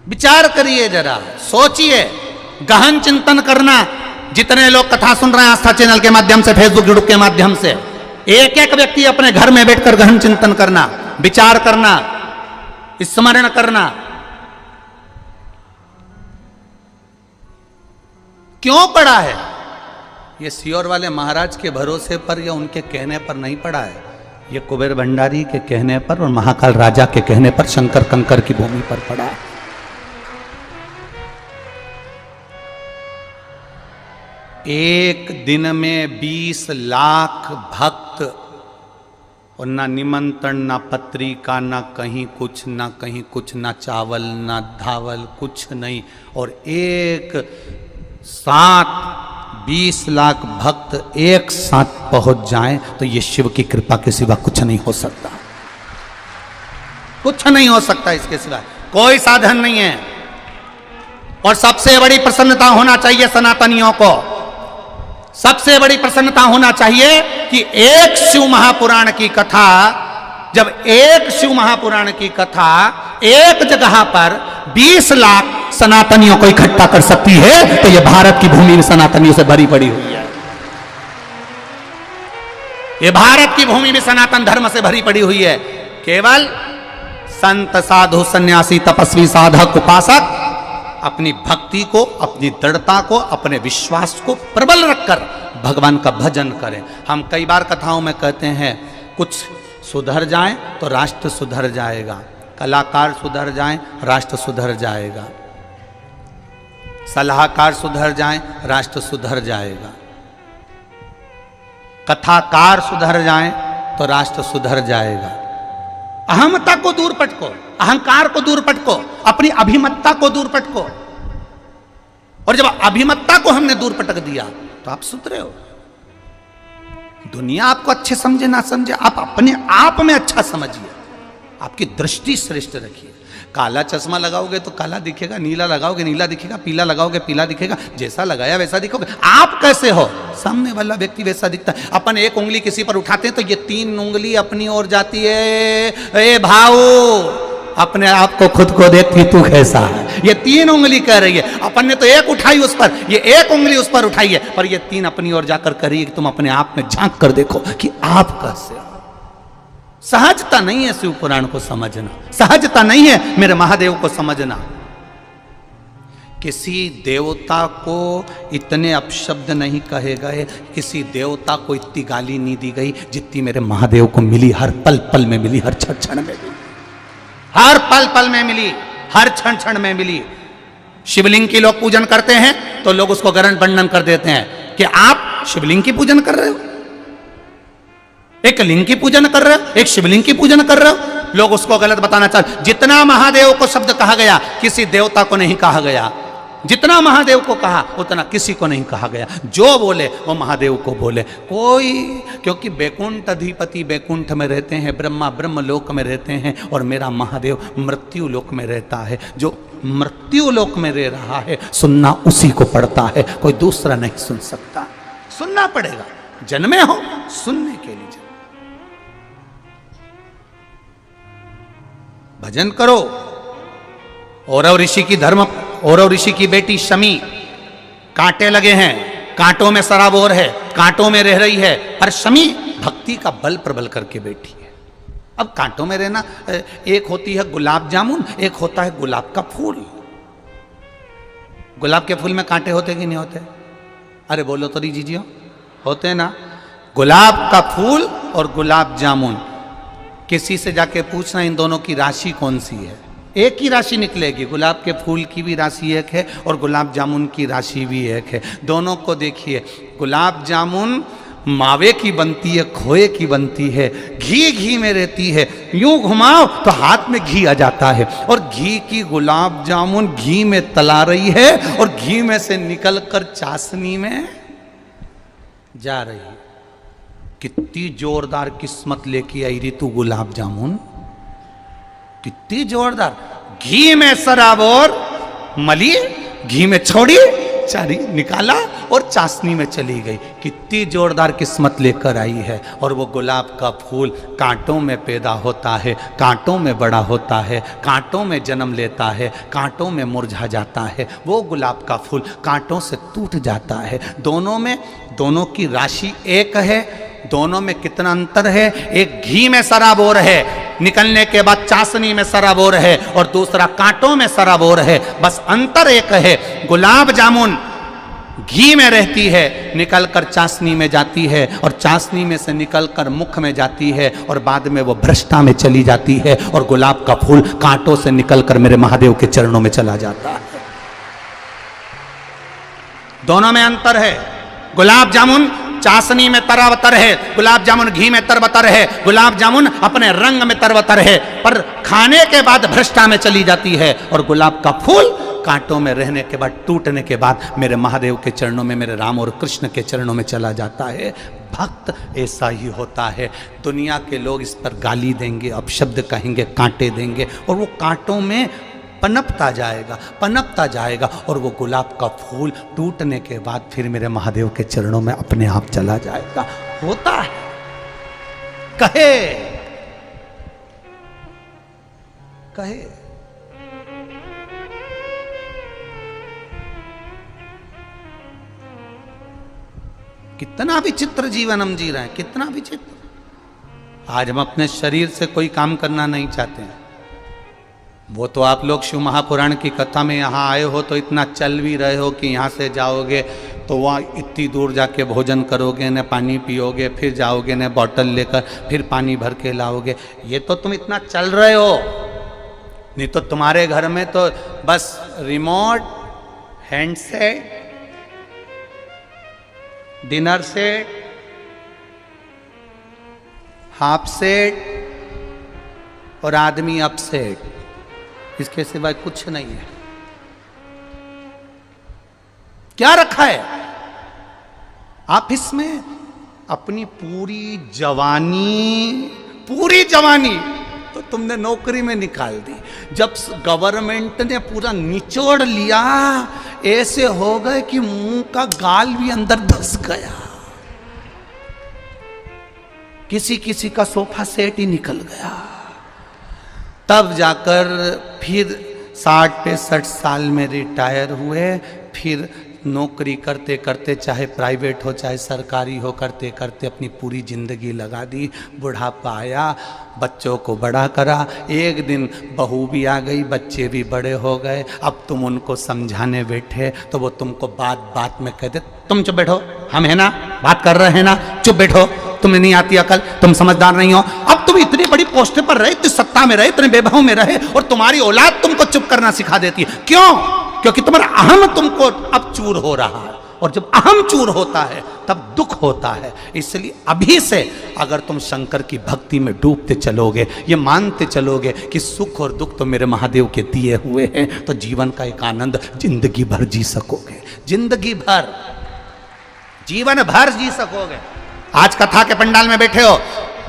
विचार करिए, जरा सोचिए, गहन चिंतन करना। जितने लोग कथा सुन रहे हैं आस्था चैनल के माध्यम से, फेसबुक यूट्यूब के माध्यम से, एक एक व्यक्ति अपने घर में बैठकर गहन चिंतन करना, विचार करना, स्मरण करना। क्यों पड़ा है? ये सीहोर वाले महाराज के भरोसे पर या उनके कहने पर नहीं पड़ा है, ये कुबेर भंडारी के कहने पर और महाकाल राजा के कहने पर शंकर कंकर की भूमि पर पड़ा है। एक दिन में 20 लाख भक्त, और ना निमंत्रण, ना पत्रिका, ना कहीं कुछ, ना कहीं कुछ, ना चावल, ना धावल, कुछ नहीं, और एक साथ 20 लाख भक्त एक साथ पहुंच जाएं तो ये शिव की कृपा के सिवा कुछ नहीं हो सकता। कुछ नहीं हो सकता इसके सिवा, कोई साधन नहीं है। और सबसे बड़ी प्रसन्नता होना चाहिए सनातनियों को, सबसे बड़ी प्रसन्नता होना चाहिए कि एक शिव महापुराण की कथा, जब एक शिव महापुराण की कथा एक जगह पर 20 लाख सनातनियों को इकट्ठा कर सकती है, तो यह भारत की भूमि में सनातनियों से भरी पड़ी हुई है। यह भारत की भूमि में सनातन धर्म से भरी पड़ी हुई है। केवल संत, साधु, सन्यासी, तपस्वी, साधक, उपासक अपनी भक्ति को, अपनी दृढ़ता को, अपने विश्वास को प्रबल रखकर भगवान का भजन करें। हम कई बार कथाओं में कहते हैं, कुछ सुधर जाएं तो राष्ट्र सुधर जाएगा, कलाकार सुधर जाएं राष्ट्र सुधर जाएगा, सलाहकार सुधर जाएं राष्ट्र सुधर जाएगा, कथाकार सुधर जाएं तो राष्ट्र सुधर जाएगा। अहमता को दूर पटको, अहंकार को दूर पटको, अपनी अभिमत्ता को दूर पटको। और जब अभिमत्ता को हमने दूर पटक दिया तो आप सुधरे हो। दुनिया आपको अच्छे समझे ना समझे, आप अपने आप में अच्छा समझिए, आपकी दृष्टि श्रेष्ठ रखिए। काला चश्मा लगाओगे तो काला दिखेगा, नीला लगाओगे नीला दिखेगा, पीला लगाओगे पीला दिखेगा, जैसा लगाया वैसा दिखोगे। आप कैसे हो, सामने वाला व्यक्ति वैसा दिखता है। अपन एक उंगली किसी पर उठाते हैं तो ये 3 उंगली अपनी ओर जाती है। ए भाऊ, अपने आप को खुद को देख कि तू कैसा है। ये 3 उंगली कह रही है, अपन ने तो एक उठाई उस पर, ये एक उंगली उस पर उठाई है, पर ये 3 अपनी ओर जाकर करिए कि तुम अपने आप में झांक कर देखो कि आप कैसे हो। सहजता नहीं है शिव पुराण को समझना, सहजता नहीं है मेरे महादेव को समझना। किसी देवता को इतने अपशब्द नहीं कहे गए, किसी देवता को इतनी गाली नहीं दी गई जितनी मेरे महादेव को मिली। हर पल पल में मिली, हर क्षण क्षण में मिली, हर पल पल में मिली, हर क्षण क्षण में मिली। शिवलिंग की लोग पूजन करते हैं तो लोग उसको गरण वर्णन कर देते हैं कि आप शिवलिंग की पूजन कर रहे हो, एक लिंग की पूजन कर रहे हो, एक शिवलिंग की पूजन कर रहे हो। लोग उसको गलत बताना चाहते। जितना महादेव को शब्द कहा गया किसी देवता को नहीं कहा गया, जितना महादेव को कहा उतना किसी को नहीं कहा गया। जो बोले वो महादेव को बोले कोई, क्योंकि बैकुंठ अधिपति बैकुंठ में रहते हैं, ब्रह्मा ब्रह्म लोक में रहते हैं, और मेरा महादेव मृत्यु लोक में रहता है। जो मृत्यु लोक में रह रहा है सुनना उसी को पड़ता है, कोई दूसरा नहीं सुन सकता। सुनना पड़ेगा, जन्मे हो सुनने के लिए। भजन करो। औरव ऋषि की धर्म, औरव ऋषि की बेटी शमी, कांटे लगे हैं, कांटों में सराबोर है, कांटों में रह रही है, पर शमी भक्ति का बल प्रबल करके बैठी है। अब कांटों में रहना, एक होती है गुलाब जामुन, एक होता है गुलाब का फूल। गुलाब के फूल में कांटे होते कि नहीं होते? अरे बोलो तो दीजिए, होते ना। गुलाब का फूल और गुलाब जामुन, किसी से जाके पूछना इन दोनों की राशि कौन सी है, एक ही राशि निकलेगी। गुलाब के फूल की भी राशि एक है और गुलाब जामुन की राशि भी एक है। दोनों को देखिए, गुलाब जामुन मावे की बनती है, खोए की बनती है, घी घी में रहती है, यूं घुमाओ तो हाथ में घी आ जाता है, और घी की गुलाब जामुन घी में तला रही है और घी में से निकलकर चाशनी में जा रही है। कितनी जोरदार किस्मत लेके आई री तू गुलाब जामुन, कितनी जोरदार। घी में सराबोर मली, घी में छोड़ी, चारी निकाला और चाशनी में चली गई। कितनी जोरदार किस्मत लेकर आई है। और वो गुलाब का फूल कांटों में पैदा होता है, कांटों में बड़ा होता है, कांटों में जन्म लेता है, कांटों में मुरझा जाता है। वो गुलाब का फूल कांटों से टूट जाता है। दोनों की राशि एक है, दोनों में कितना अंतर है। एक घी में सराबोर है, निकलने के बाद चाशनी में सराबोर है, और दूसरा कांटों में सराबोर है। बस अंतर एक है, गुलाब जामुन घी में रहती है, निकलकर चाशनी में जाती है, और चाशनी में से निकलकर मुख में जाती है, और बाद में वो भ्रष्टा में चली जाती है। और गुलाब का फूल कांटों से निकलकर मेरे महादेव के चरणों में चला जाता है। दोनों में अंतर है। गुलाब जामुन चाशनी में तरबतर है, गुलाब जामुन घी में तरबतर है, गुलाब जामुन अपने रंग में तरबतर है, पर खाने के बाद भ्रष्टा में चली जाती है। और गुलाब का फूल कांटों में रहने के बाद, टूटने के बाद मेरे महादेव के चरणों में, मेरे राम और कृष्ण के चरणों में चला जाता है। भक्त ऐसा ही होता है। दुनिया के लोग इस पर गाली देंगे, अपशब्द कहेंगे, कांटे देंगे, और वो कांटों में पनपता जाएगा, और वो गुलाब का फूल टूटने के बाद फिर मेरे महादेव के चरणों में अपने आप चला जाएगा। होता है। कहे कितना विचित्र जीवन हम जी रहे हैं, कितना विचित्र। आज हम अपने शरीर से कोई काम करना नहीं चाहते हैं। वो तो आप लोग शिव महापुराण की कथा में यहाँ आए हो तो इतना चल भी रहे हो कि यहाँ से जाओगे तो वहाँ इतनी दूर जाके भोजन करोगे, न पानी पियोगे, फिर जाओगे न बॉटल लेकर, फिर पानी भर के लाओगे। ये तो तुम इतना चल रहे हो, नहीं तो तुम्हारे घर में तो बस remote, handset, dinner set, half set और आदमी अपसेट, इसके सिवाय कुछ नहीं है। क्या रखा है? आप इसमें अपनी पूरी जवानी तो तुमने नौकरी में निकाल दी। जब गवर्नमेंट ने पूरा निचोड़ लिया, ऐसे हो गए कि मुंह का गाल भी अंदर धस गया। किसी का सोफा सेट ही निकल गया। तब जाकर फिर 60-65 साल में रिटायर हुए। फिर नौकरी करते करते, चाहे प्राइवेट हो चाहे सरकारी हो, करते करते अपनी पूरी जिंदगी लगा दी। बुढ़ापा आया, बच्चों को बड़ा करा। एक दिन बहू भी आ गई, बच्चे भी बड़े हो गए। अब तुम उनको समझाने बैठे तो वो तुमको बात बात में कहते, तुम चुप बैठो, हम है ना, बात कर रहे हैं ना, चुप बैठो, तुम्हें नहीं आती अकल, तुम समझदार नहीं हो। अब तुम इतनी बड़ी पोस्ट पर रहे, इतनी सत्ता में रहे, इतने वैभव में रहे, और तुम्हारी औलाद तुमको चुप करना सिखा देती है। क्यों? क्योंकि तुम्हारा अहम तुमको अब चूर हो रहा है, और जब अहम चूर होता है तब दुख होता है। इसलिए अभी से अगर तुम शंकर की भक्ति में डूबते चलोगे, ये मानते चलोगे कि सुख और दुख तो मेरे महादेव के दिए हुए हैं, तो जीवन का एक आनंद जिंदगी भर जी सकोगे, जीवन भर जी सकोगे। आज कथा के पंडाल में बैठे हो,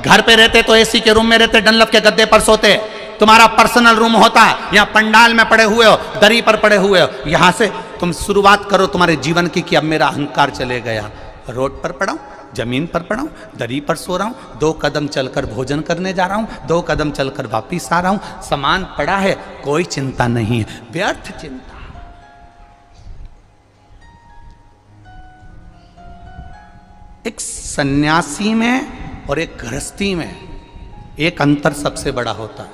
घर पे रहते तो एसी के रूम में रहते, डनलप के गद्दे पर सोते, तुम्हारा पर्सनल रूम होता, यहाँ पंडाल में पड़े हुए हो, दरी पर पड़े हुए हो। यहाँ से तुम शुरुआत करो तुम्हारे जीवन की कि अब मेरा अहंकार चले गया। रोड पर पड़ा हूँ, जमीन पर पड़ा हूँ, दरी पर सो रहा हूँ, 2 कदम चलकर भोजन करने जा रहा हूँ, 2 कदम चलकर वापिस आ रहा हूँ, सामान पड़ा है, कोई चिंता नहीं है, व्यर्थ चिंता। एक सन्यासी में और एक गृहस्थी में एक अंतर सबसे बड़ा होता है।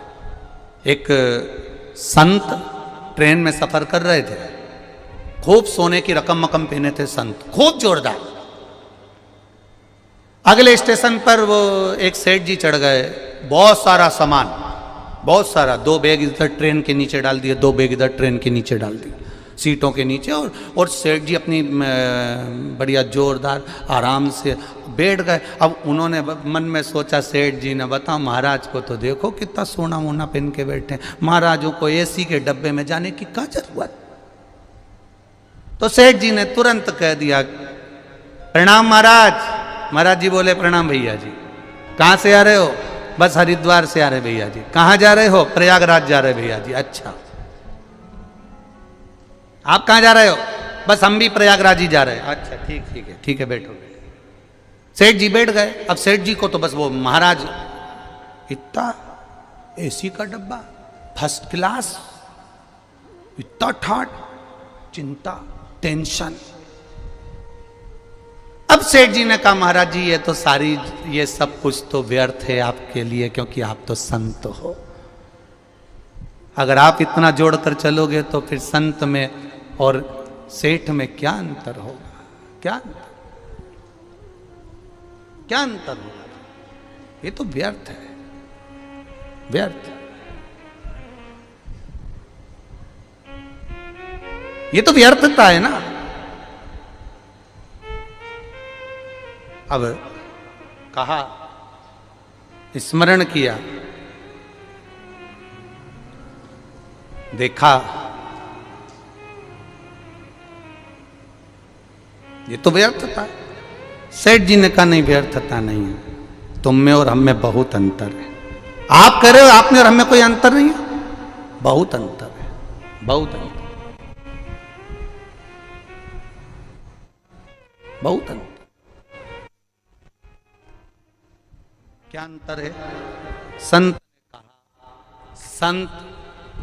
एक संत ट्रेन में सफर कर रहे थे, खूब सोने की रकम मकम पहने थे संत, खूब जोरदार। अगले स्टेशन पर वो एक सेठ जी चढ़ गए, बहुत सारा सामान, बहुत सारा, 2 बैग इधर ट्रेन के नीचे डाल दिए, 2 बैग इधर ट्रेन के नीचे डाल दिए, सीटों के नीचे। और सेठ जी अपनी बढ़िया जोरदार आराम से बैठ गए। अब उन्होंने मन में सोचा, सेठ जी ने, बताओ महाराज को तो देखो कितना सोना मोना पहन के बैठे, महाराजों को एसी के डब्बे में जाने की क्या जरूरत। तो सेठ जी ने तुरंत कह दिया, प्रणाम महाराज। महाराज जी बोले, प्रणाम भैया जी। कहाँ से आ रहे हो? बस हरिद्वार से आ रहे भैया जी। कहाँ जा रहे हो? प्रयागराज जा रहे भैया जी। अच्छा, आप कहाँ जा रहे हो? बस हम भी प्रयागराज ही जा रहे हैं। अच्छा ठीक है बैठो। सेठ जी बैठ गए। अब सेठ जी को तो बस वो महाराज, इतना एसी का डब्बा, फर्स्ट क्लास, इतना ठाट, चिंता, टेंशन। अब सेठ जी ने कहा महाराज जी ये सब कुछ तो व्यर्थ है आपके लिए, क्योंकि आप तो संत हो। अगर आप इतना जोड़कर चलोगे तो फिर संत में और सेठ में क्या अंतर होगा? क्या अंतर होगा? ये तो व्यर्थ है, व्यर्थ। ये तो व्यर्थता है ना। अब कहा, स्मरण किया, देखा, ये तो व्यर्थता है। सेठ जी ने कहा नहीं, व्यर्थता नहीं है, तुम में और हम में बहुत अंतर है। आप कह रहे हो आप में और हम में कोई अंतर नहीं है? बहुत अंतर है, बहुत अंतर, बहुत अंतर। क्या अंतर है? संत ने कहा, संत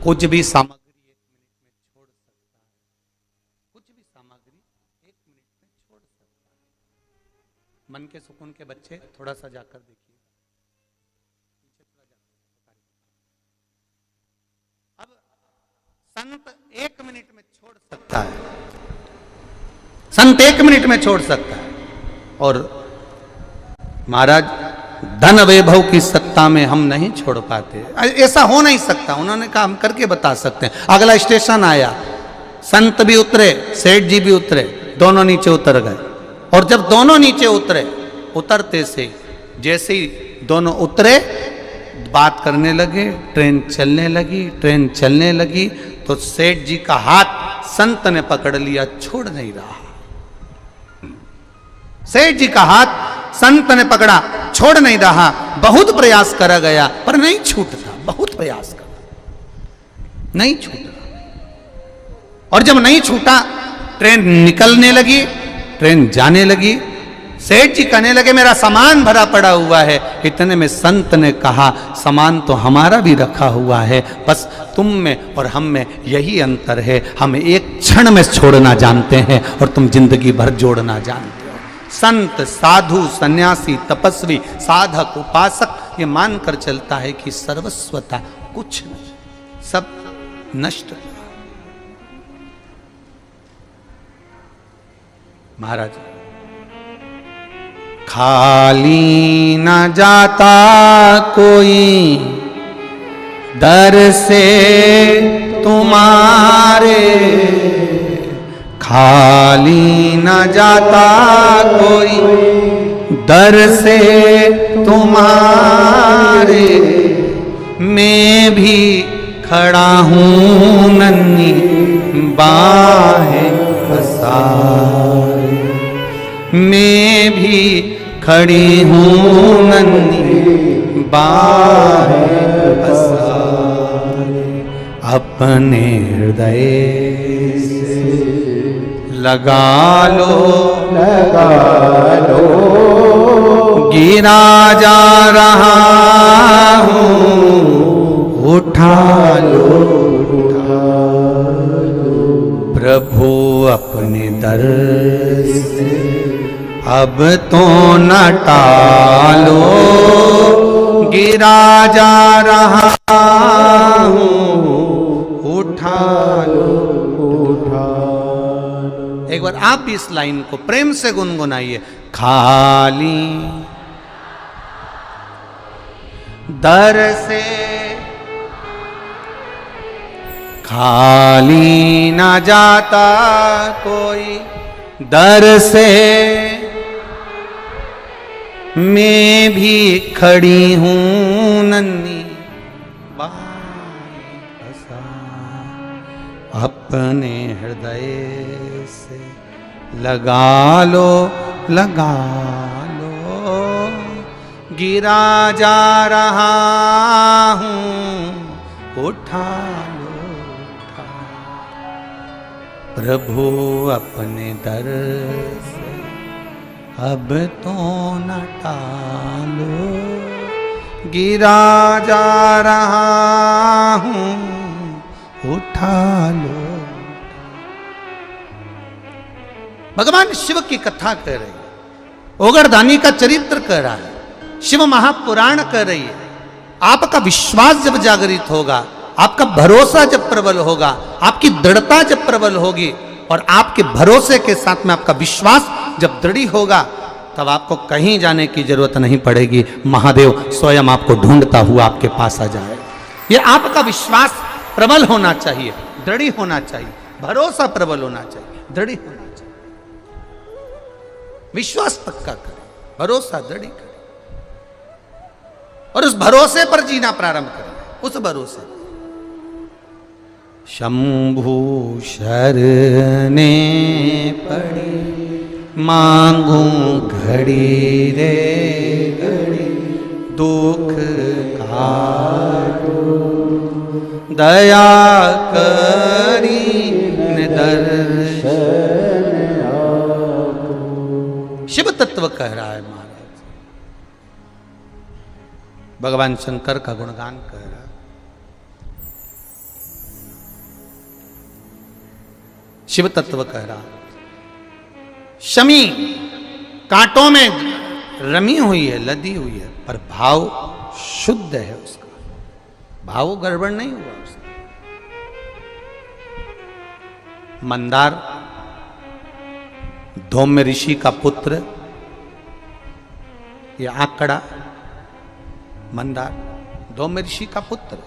कुछ भी सामग्री 1 मिनट में छोड़ सकता है, कुछ भी सामग्री 1 मिनट में छोड़ सकता है। मन के सुकून के बच्चे थोड़ा सा जाकर देखिए, पीछे थोड़ा जाकर। अब संत 1 मिनट में छोड़ सकता है, संत 1 मिनट में छोड़ सकता है। और महाराज, धन वैभव की सत्ता में हम नहीं छोड़ पाते, ऐसा हो नहीं सकता। उन्होंने कहा हम करके बता सकते हैं। अगला स्टेशन आया, संत भी उतरे, सेठ जी भी उतरे, दोनों नीचे उतर गए। और जब दोनों नीचे उतरे, उतरते से जैसे ही दोनों उतरे, बात करने लगे, ट्रेन चलने लगी, ट्रेन चलने लगी, तो सेठ जी का हाथ संत ने पकड़ लिया, छोड़ नहीं रहा। सेठ जी का हाथ संत ने पकड़ा, छोड़ नहीं रहा। बहुत प्रयास करा गया पर नहीं छूटता, बहुत प्रयास करा, नहीं छूटा। और जब नहीं छूटा, ट्रेन निकलने लगी, ट्रेन जाने लगी। सेठ जी कहने लगे मेरा सामान भरा पड़ा हुआ है। इतने में संत ने कहा सामान तो हमारा भी रखा हुआ है, बस तुम में और हम में यही अंतर है, हम एक क्षण में छोड़ना जानते हैं और तुम जिंदगी भर जोड़ना जानते हो। संत, साधु, सन्यासी, तपस्वी, साधक, उपासक ये मानकर चलता है कि सर्वस्वता कुछ नहीं, सब नष्ट। महाराज, खाली न जाता कोई दर से तुम्हारे, खाली न जाता कोई दर से तुम्हारे, मैं भी खड़ा हूँ नन्ही बाहें पसारे, मैं भी खड़ी हूँ नन्ही बाहें पसारे, अपने हृदय लगा लो, गिरा जा रहा हूँ, उठा लो, प्रभु अपने दर से अब तो न टालो, गिरा जा रहा हूँ, उठा लो, उठा। एक बार आप भी इस लाइन को प्रेम से गुनगुनाइए। खाली दर से खाली ना जाता कोई दर से, मैं भी खड़ी हूँ नन्ही अपने हृदय से लगा लो, लगा लो, गिरा जा रहा हूँ, उठा लो, उठा। प्रभु अपने दर से अब तो न टालो, गिरा जा रहा हूं उठा लो। भगवान शिव की कथा कर रही है, ओगरदानी का चरित्र कर रहा है, शिव महापुराण कर रही है। आपका विश्वास जब जागृत होगा, आपका भरोसा जब प्रबल होगा, आपकी दृढ़ता जब प्रबल होगी और आपके भरोसे के साथ में आपका विश्वास जब दृढ़ होगा, तब आपको कहीं जाने की जरूरत नहीं पड़ेगी। महादेव स्वयं आपको ढूंढता हुआ आपके पास आ जाए। ये आपका विश्वास प्रबल होना चाहिए, दृढ़ होना चाहिए, भरोसा प्रबल होना चाहिए, दृढ़ होना चाहिए। विश्वास पक्का करें, भरोसा दृढ़ करें और उस भरोसे पर जीना प्रारंभ करें। उस भरोसे शंभु शरणे पड़ी, मांगू घड़ी रे घड़ी, दुख काटो दया करी दर्शन आपो। शिव तत्व कह रहा है महाराज, भगवान शंकर का गुणगान कह रहा है। शिव तत्व कह रहा, शमी कांटों में रमी हुई है, लदी हुई है, पर भाव शुद्ध है उसका, भाव गड़बड़ नहीं हुआ उसका। मंदार धौम्य ऋषि का पुत्र, ये आंकड़ा मंदार धौम्य ऋषि का पुत्र।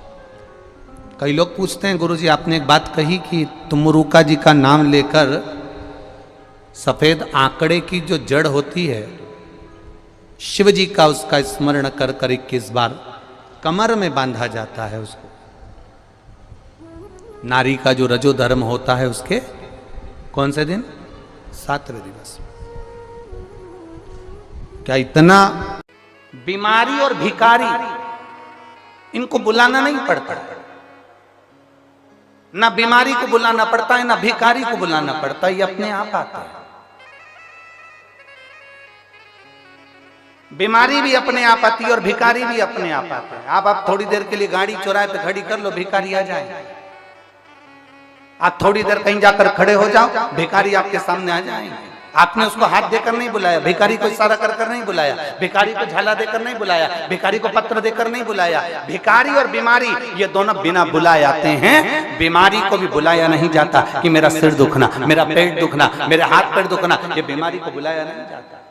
कई लोग पूछते हैं, गुरुजी आपने एक बात कही कि तुमरुका जी का नाम लेकर सफेद आंकड़े की जो जड़ होती है, शिव जी का उसका स्मरण कर कर 21 बार कमर में बांधा जाता है। उसको नारी का जो रजो धर्म होता है उसके कौन से दिन? 7वें दिवस। क्या इतना बीमारी और भिखारी इनको बुलाना नहीं पड़ता? ना बीमारी को बुलाना पड़ता है, ना भिखारी को बुलाना पड़ता है, ये अपने आप आता है। बीमारी भी अपने आप आती है और भिखारी भी अपने आप आता है। आप थोड़ी देर के लिए गाड़ी चौराहे पे खड़ी कर लो, भिखारी आ जाए। आप थोड़ी देर कहीं जाकर खड़े हो जाओ, भिखारी आपके सामने आ जाएंगे। आपने उसको हाथ देकर नहीं बुलाया, भिखारी को इशारा कर कर नहीं बुलाया, भिखारी को झाला देकर नहीं बुलाया, भिखारी को पत्र देकर नहीं बुलाया। भिखारी और बीमारी ये दोनों बिना बुलाए आते हैं। बीमारी को भी बुलाया नहीं जाता कि मेरा सिर दुखना, मेरा पेट दुखना, मेरे हाथ पैर दुखना, ये बीमारी को बुलाया नहीं जाता।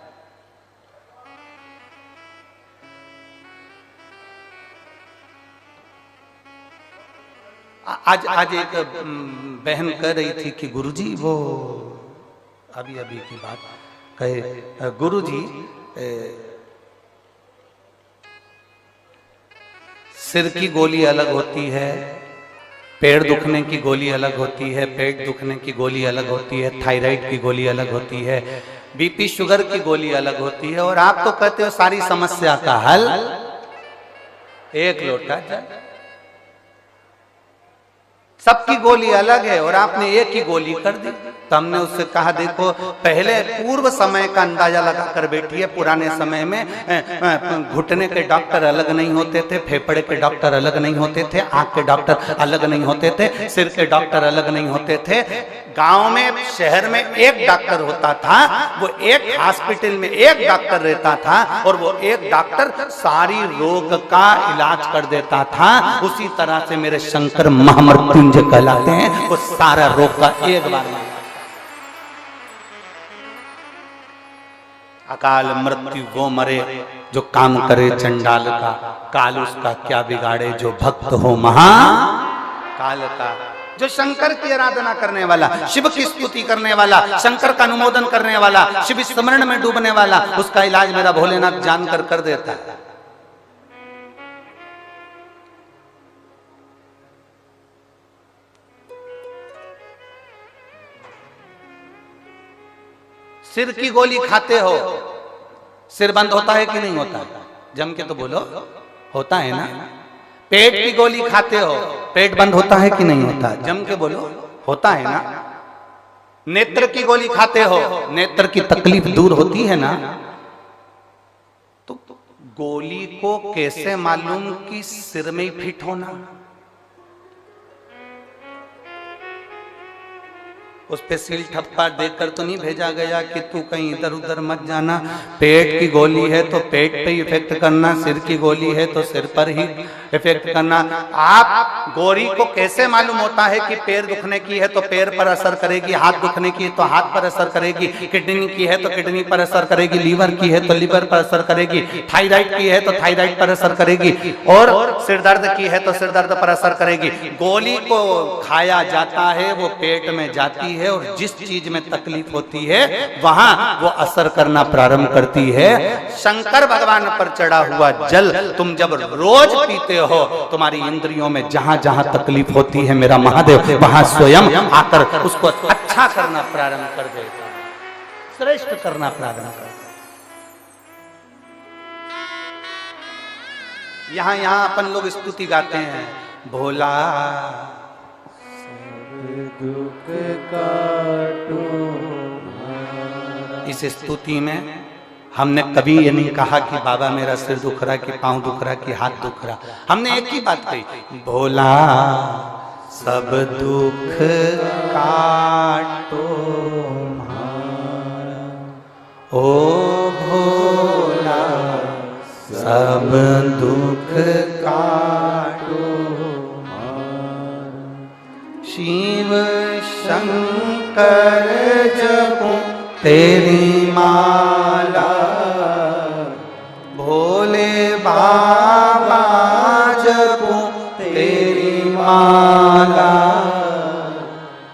आज एक बहन कह रही थी कि गुरुजी, वो अभी अभी की बात कहे, गुरुजी सिर की गोली अलग होती है, पेड़ दुखने की गोली अलग होती है, पेट दुखने की गोली अलग होती है, थायराइड की गोली अलग होती है, बीपी शुगर की गोली अलग होती है, और आप तो कहते हो सारी समस्या का हल एक लोटा चाय। सबकी गोली अलग है और आपने एक ही गोली कर दी। तो हमने उससे कहा, देखो पहले पूर्व समय का अंदाजा लगा कर बैठिए। पुराने समय में घुटने के डॉक्टर अलग नहीं होते थे, फेफड़े के डॉक्टर अलग नहीं होते थे, आंख के डॉक्टर अलग नहीं होते थे, सिर के डॉक्टर अलग नहीं होते थे। गांव में, शहर में एक डॉक्टर होता था, वो एक हॉस्पिटल में एक डॉक्टर रहता था और वो एक डॉक्टर सारी रोग का इलाज कर देता था। उसी तरह से मेरे शंकर महामृत्युंजय कहलाते हैं, वो सारा रोग का एक बार में। अकाल मृत्यु वो मरे जो काम करे चंडाल का, काल उसका क्या बिगाड़े जो भक्त हो महा काल का। जो शंकर की आराधना करने वाला, शिव की स्तुति करने वाला, शंकर का अनुमोदन करने वाला, शिव स्मरण में डूबने वाला, उसका इलाज मेरा भोलेनाथ जानकर कर देता है। सिर की गोली खाते हो, सिर बंद होता है कि नहीं होता? जम के तो बोलो, होता है ना। पेट की गोली खाते हो, पेट बंद होता है कि नहीं होता? जम के बोलो, होता है ना। नेत्र की गोली खाते हो, नेत्र की तकलीफ दूर होती है ना, तो गोली को कैसे मालूम कि सिर में ही फिट होना? उस पे सील ठप्पा देकर तो नहीं भेजा गया कि तू कहीं इधर उधर मत जाना। पेट की गोली है तो पेट पे ही इफेक्ट करना, सिर की गोली है तो सिर पर ही इफेक्ट करना। आप गोली को कैसे मालूम होता है कि पैर दुखने की है तो पैर पर असर करेगी, हाथ दुखने की है तो हाथ पर असर करेगी, किडनी की है तो किडनी पर असर करेगी, लीवर की है तो लीवर पर असर करेगी, थायराइड की है तो थायराइड पर असर करेगी, और सिर दर्द की है तो सिर दर्द पर असर करेगी। गोली को खाया जाता है, वो पेट में जाती है और जिस चीज में तकलीफ होती है वहां वो असर करना प्रारंभ करती है। शंकर भगवान पर चढ़ा हुआ जल तुम जब रोज पीते हो, तुम्हारी इंद्रियों में जहां जहां तकलीफ होती है मेरा महादेव वहां स्वयं आकर उसको अच्छा करना प्रारंभ कर देता है, श्रेष्ठ करना प्रारंभ कर देता है। यहां अपन लोग स्तुति गाते हैं, भोला दुख काटो। इस स्तुति में हमने कभी ये नहीं कहा कि बाबा मेरा सिर दुख रहा, कि पांव दुख रहा, कि हाथ दुख रहा। हमने एक ही बात कही, भोला सब दुख काटो ओ भोला सब दुख काटो। शिव शंकर जपो तेरी माला, भोले बाबा जपो तेरी माला,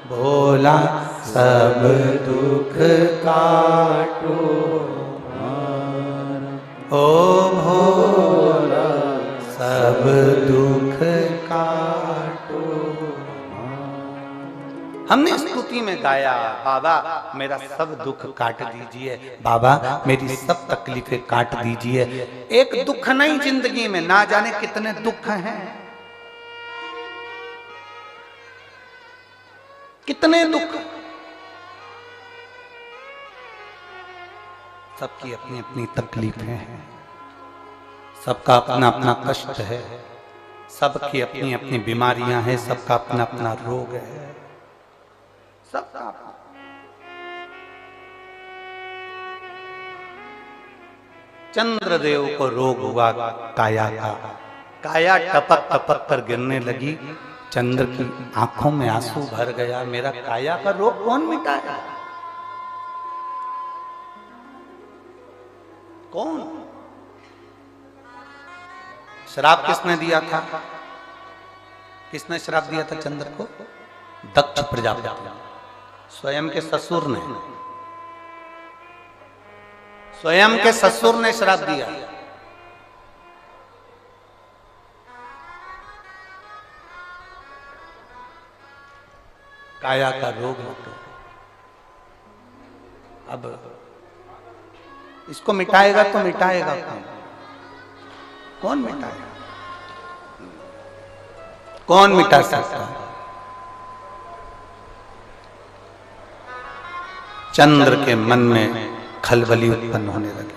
भोला सब दुख काटो ओ भोला सब दुख काटो। हमने स्तुति में गाया, बाबा मेरा सब दुख काट दीजिए, बाबा मेरी सब तकलीफें काट दीजिए। एक दुख नहीं जिंदगी में, ना जाने कितने दुख हैं, कितने दुख। सबकी अपनी अपनी तकलीफें हैं, सबका अपना अपना कष्ट है, सबकी अपनी अपनी बीमारियां हैं, सबका अपना अपना रोग है, सबका। चंद्रदेव को रोग हुआ काया का, काया टपक टपक कर गिरने लगी, चंद्र की आंखों में आंसू भर गया। मेरा काया का रोग कौन मिटाएगा? कौन? श्राप किसने दिया था? किसने श्राप दिया था चंद्र को? दक्ष प्रजापति, स्वयं के ससुर ने, स्वयं के ससुर ने श्राप दिया। काया का रोग होता। अब इसको मिटाएगा तो मिटाएगा कौन? कौन मिटाएगा? कौन मिटा सकता? चंद्र के मन में खलबली उत्पन्न होने लगी,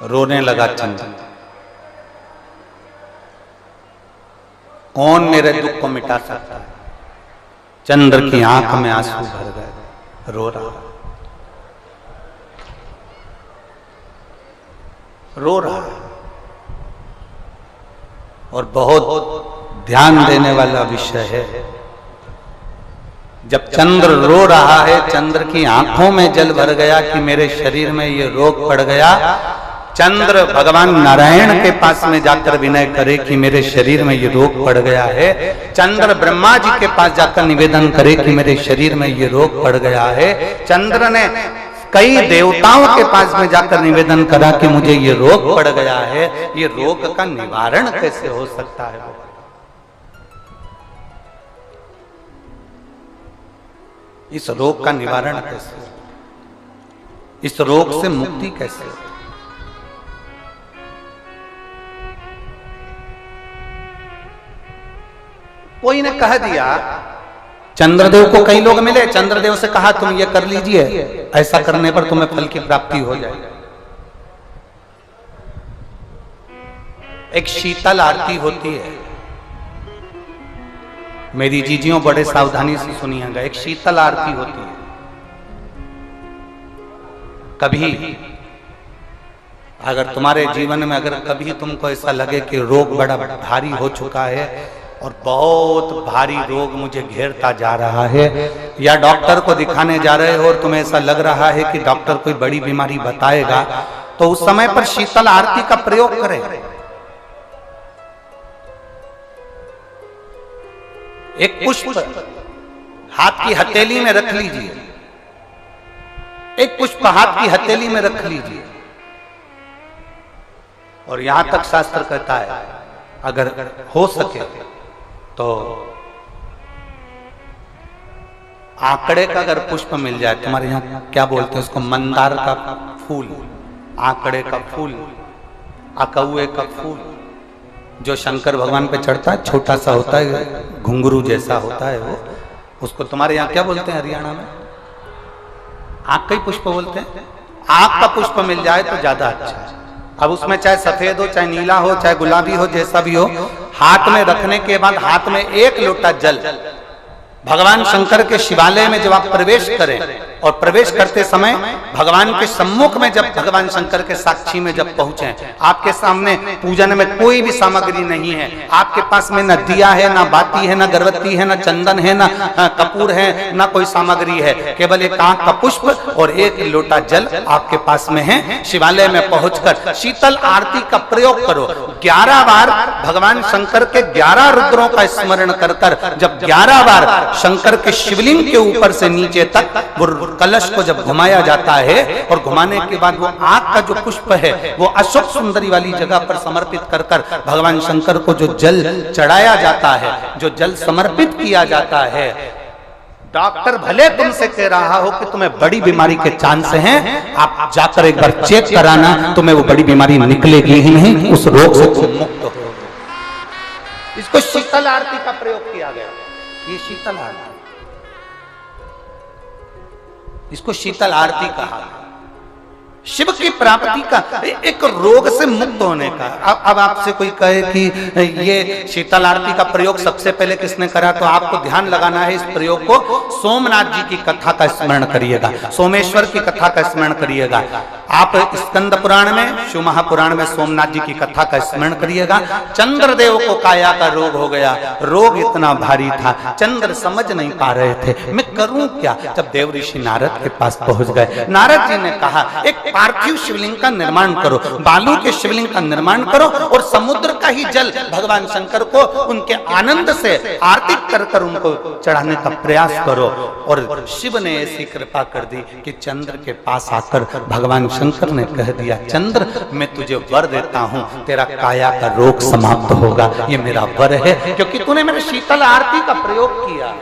रोने लगा चंद्र। कौन मेरे दुख को मिटा सकता है? चंद्र की आंख में आंसू भर गए, रो रहा, रो रहा। और बहुत ध्यान देने वाला विषय है, जब चंद्र रो रहा है, चंद्र की आंखों में जल भर गया कि मेरे शरीर में ये रोग पड़ गया। चंद्र भगवान नारायण के पास में जाकर विनय करे कि मेरे शरीर में ये रोग पड़ गया है। चंद्र ब्रह्मा जी के पास जाकर निवेदन करे कि मेरे शरीर में ये रोग पड़ गया है। चंद्र ने कई देवताओं के पास में जाकर निवेदन करा कि मुझे ये रोग पड़ गया है, ये रोग का निवारण कैसे हो सकता है? इस रोग का निवारण कैसे? इस रोग से मुक्ति कैसे? कोई ने कह दिया, चंद्रदेव को कई लोग मिले, चंद्रदेव से कहा तुम ये कर लीजिए, ऐसा करने पर तुम्हें फल की प्राप्ति हो जाएगी। एक शीतल आरती होती है, मेरी जीजियों बड़े सावधानी से सुनिएगा। एक शीतल आरती होती है। कभी अगर तुम्हारे जीवन में अगर कभी तुमको ऐसा लगे कि रोग बड़ा भारी हो चुका है और बहुत भारी रोग मुझे घेरता जा रहा है, या डॉक्टर को दिखाने जा रहे हो और तुम्हें ऐसा लग रहा है कि डॉक्टर कोई बड़ी बीमारी बताएगा, तो उस समय पर शीतल आरती का प्रयोग करें। एक पुष्प हाथ की हथेली में रख लीजिए, एक पुष्प हाथ की हथेली में रख लीजिए, और यहां तक शास्त्र कहता है अगर हो सके तो आंकड़े का अगर पुष्प मिल जाए, तुम्हारे यहां क्या बोलते हैं उसको, मंदार का फूल, आंकड़े का फूल, अकौए का फूल, जो शंकर भगवान पे चढ़ता है, छोटा सा होता है, घुंघरू जैसा होता है वो, उसको तुम्हारे यहाँ क्या बोलते हैं हरियाणा में? आंख का ही पुष्प बोलते हैं। आंख का पुष्प मिल जाए तो ज्यादा अच्छा है। अब उसमें चाहे सफेद हो, चाहे नीला हो, चाहे गुलाबी हो, जैसा भी हो, हाथ में रखने के बाद हाथ में एक लोटा जल, भगवान शंकर के शिवालय में जब आप प्रवेश करें और प्रवेश करते समय भगवान के सम्मुख में जब भगवान शंकर के साक्षी में जब पहुंचे, आपके सामने पूजन में कोई भी सामग्री नहीं है, आपके पास में न दिया है, न बाती है, न गर्भवती है, न चंदन है, न कपूर है, न कोई सामग्री है, केवल एक आंख का पुष्प और एक लोटा जल आपके पास में है। शिवालय में पहुंचकर शीतल आरती का प्रयोग करो। 11 बार भगवान शंकर के 11 रुद्रों का स्मरण कर कर जब 11 बार शंकर के शिवलिंग के ऊपर से नीचे तक वो कलश को जब घुमाया जाता है, और घुमाने के बाद वो आग का जो पुष्प है वो अशोक सुंदरी वाली जगह पर समर्पित कर कर भगवान शंकर को जो जल चढ़ाया जाता है, जो जल समर्पित किया जाता है, डॉक्टर भले तुमसे कह रहा हो कि तुम्हें बड़ी बीमारी के चांस हैं, आप जाकर एक बार चेक कराना, तुम्हें वो बड़ी बीमारी निकलेगी ही नहीं, उस रोग से तुम मुक्त हो। इसको शीतल आरती का प्रयोग किया गया। ये शीतल आरती, इसको शीतल आरती कहा। शिव की प्राप्ति का, एक रोग से मुक्त होने का। अब आपसे कोई कहे कि ये शीतल आरती का प्रयोग सबसे पहले किसने करा, तो आपको ध्यान लगाना है इस प्रयोग को। सोमनाथ जी की कथा का स्मरण करिएगा, सोमेश्वर की कथा का स्मरण करिएगा। आप स्कंद पुराण में, शिव महापुराण में सोमनाथ जी की कथा का स्मरण करिएगा। चंद्रदेव को काया का रोग हो गया, रोग इतना भारी था, चंद्र समझ नहीं पा रहे थे मैं करूं क्या। जब देव ऋषि नारद के पास पहुंच गए, नारद जी ने कहा एक पार्थिव शिवलिंग का निर्माण करो, बालू के शिवलिंग का निर्माण करो, और समुद्र का ही जल भगवान शंकर को उनके आनंद से आरती कर कर उनको चढ़ाने का प्रयास करो। और शिव ने ऐसी कृपा कर दी कि चंद्र के पास आकर भगवान शंकर ने कह दिया, चंद्र मैं तुझे वर देता हूं, तेरा काया का रोग समाप्त होगा, ये मेरा वर है, क्योंकि तूने मेरे शीतल आरती का प्रयोग किया।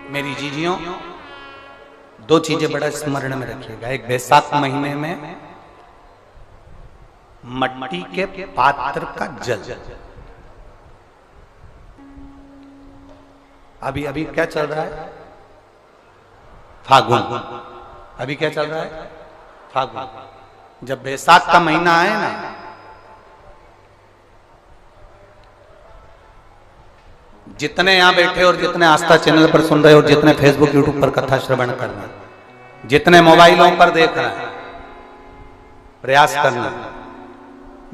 मेरी जीजियों, 2 चीजें बड़ा स्मरण में रखिएगा। एक, बैसाख महीने में मट्टी के पात्र का जल, अभी क्या चल रहा है, फागुन, अभी क्या चल रहा है, फागुन। जब बैसाख का महीना आए ना, जितने यहां बैठे और जितने आस्था चैनल पर सुन रहे और जितने फेसबुक यूट्यूब पर कथा श्रवण कर रहे, जितने मोबाइलों पर देख रहे हैं, प्रयास करना,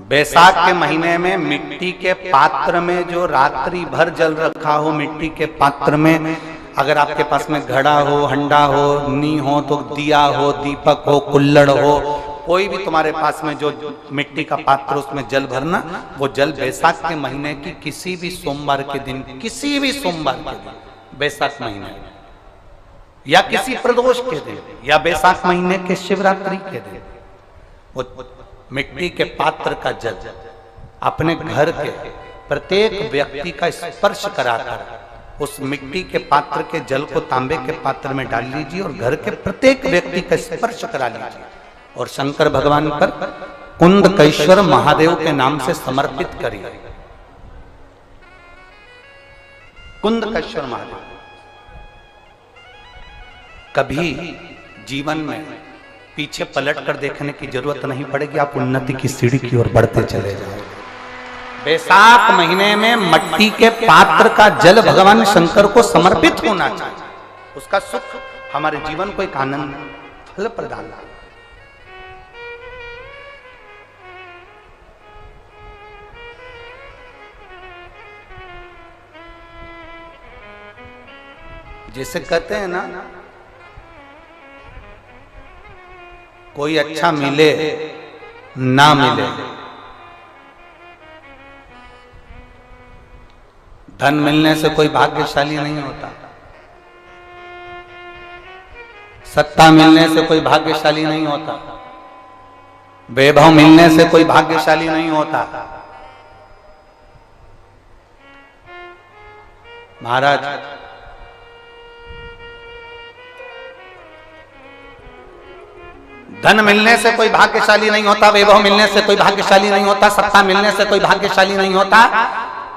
बैसाख के महीने में मिट्टी के पात्र में जो रात्रि भर जल रखा हो, मिट्टी के पात्र में, अगर आपके पास में घड़ा हो, हंडा हो, नी हो, तो दिया हो, दीपक हो, कुल्लड़ हो, कोई भी तुम्हारे पास में जो मिट्टी का पात्र, उसमें जल भरना। वो जल बैसाख के महीने की किसी भी सोमवार के दिन, किसी भी सोमवार के दिन, बैसाख महीने या किसी प्रदोष के दिन, या बैसाख महीने के शिवरात्रि के दिन, वो मिट्टी के पात्र का जल अपने घर के प्रत्येक व्यक्ति का स्पर्श कराकर उस मिट्टी के पात्र के जल को तांबे के पात्र में डाल लीजिए और घर के प्रत्येक व्यक्ति का स्पर्श करा लीजिए और शंकर भगवान पर कुंडकेश्वर महादेव के नाम से समर्पित करिए। कुंडकेश्वर महादेव। कभी जीवन में पीछे पलट कर देखने की जरूरत नहीं पड़ेगी, आप उन्नति की सीढ़ी की ओर बढ़ते चले जाओगे। बैसाख महीने में मट्टी के पात्र का जल भगवान शंकर को समर्पित होना चाहिए। उसका सुख हमारे जीवन को एक आनंद फल प्रदान है। जैसे कहते हैं ना, कोई अच्छा मिले ना मिले, धन मिलने से कोई भाग्यशाली नहीं होता, सत्ता मिलने से कोई भाग्यशाली नहीं होता, वैभव मिलने से कोई भाग्यशाली नहीं होता। महाराज धन मिलने से कोई भाग्यशाली नहीं होता, वैभव मिलने से कोई भाग्यशाली नहीं होता, सत्ता मिलने से कोई भाग्यशाली नहीं होता,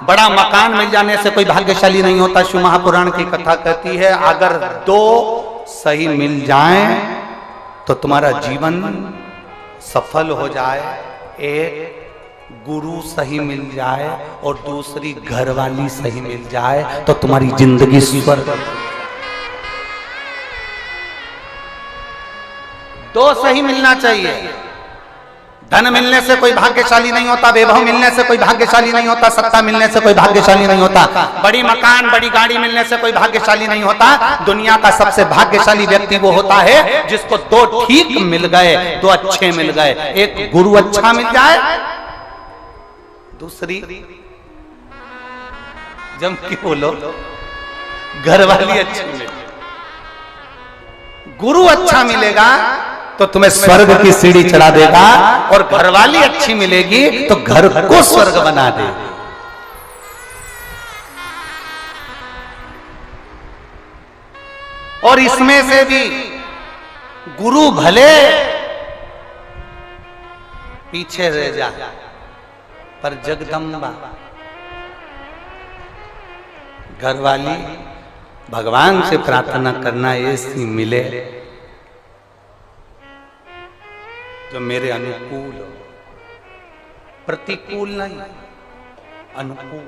बड़ा मकान मिल जाने से कोई भाग्यशाली नहीं होता। शिव महापुराण की कथा कहती है, अगर दो सही मिल जाएं तो तुम्हारा जीवन सफल हो जाए। एक गुरु सही मिल जाए और दूसरी घरवाली सही मिल जाए तो तुम्हारी जिंदगी स्वर्ग। दो सही मिलना चाहिए। धन मिलने से कोई भाग्यशाली नहीं होता, वैभव मिलने से कोई भाग्यशाली नहीं होता, सत्ता मिलने से कोई भाग्यशाली नहीं होता, बड़ी मकान बड़ी गाड़ी मिलने से कोई भाग्यशाली नहीं होता। दुनिया का सबसे भाग्यशाली व्यक्ति वो होता है जिसको दो ठीक मिल गए, दो अच्छे मिल गए। एक गुरु अच्छा मिल जाए, दूसरी जम के बोलो घरवाली अच्छी मिले। गुरु अच्छा मिलेगा तो तुम्हें स्वर्ग की सीढ़ी चढ़ा देगा और घरवाली अच्छी मिलेगी तो घर को स्वर्ग बना देगी। और इसमें से भी गुरु भले पीछे रह जाए पर जगदम्बा घरवाली भगवान से प्रार्थना करना ऐसी मिले जो मेरे अनुकूल हो, प्रतिकूल नहीं, अनुकूल।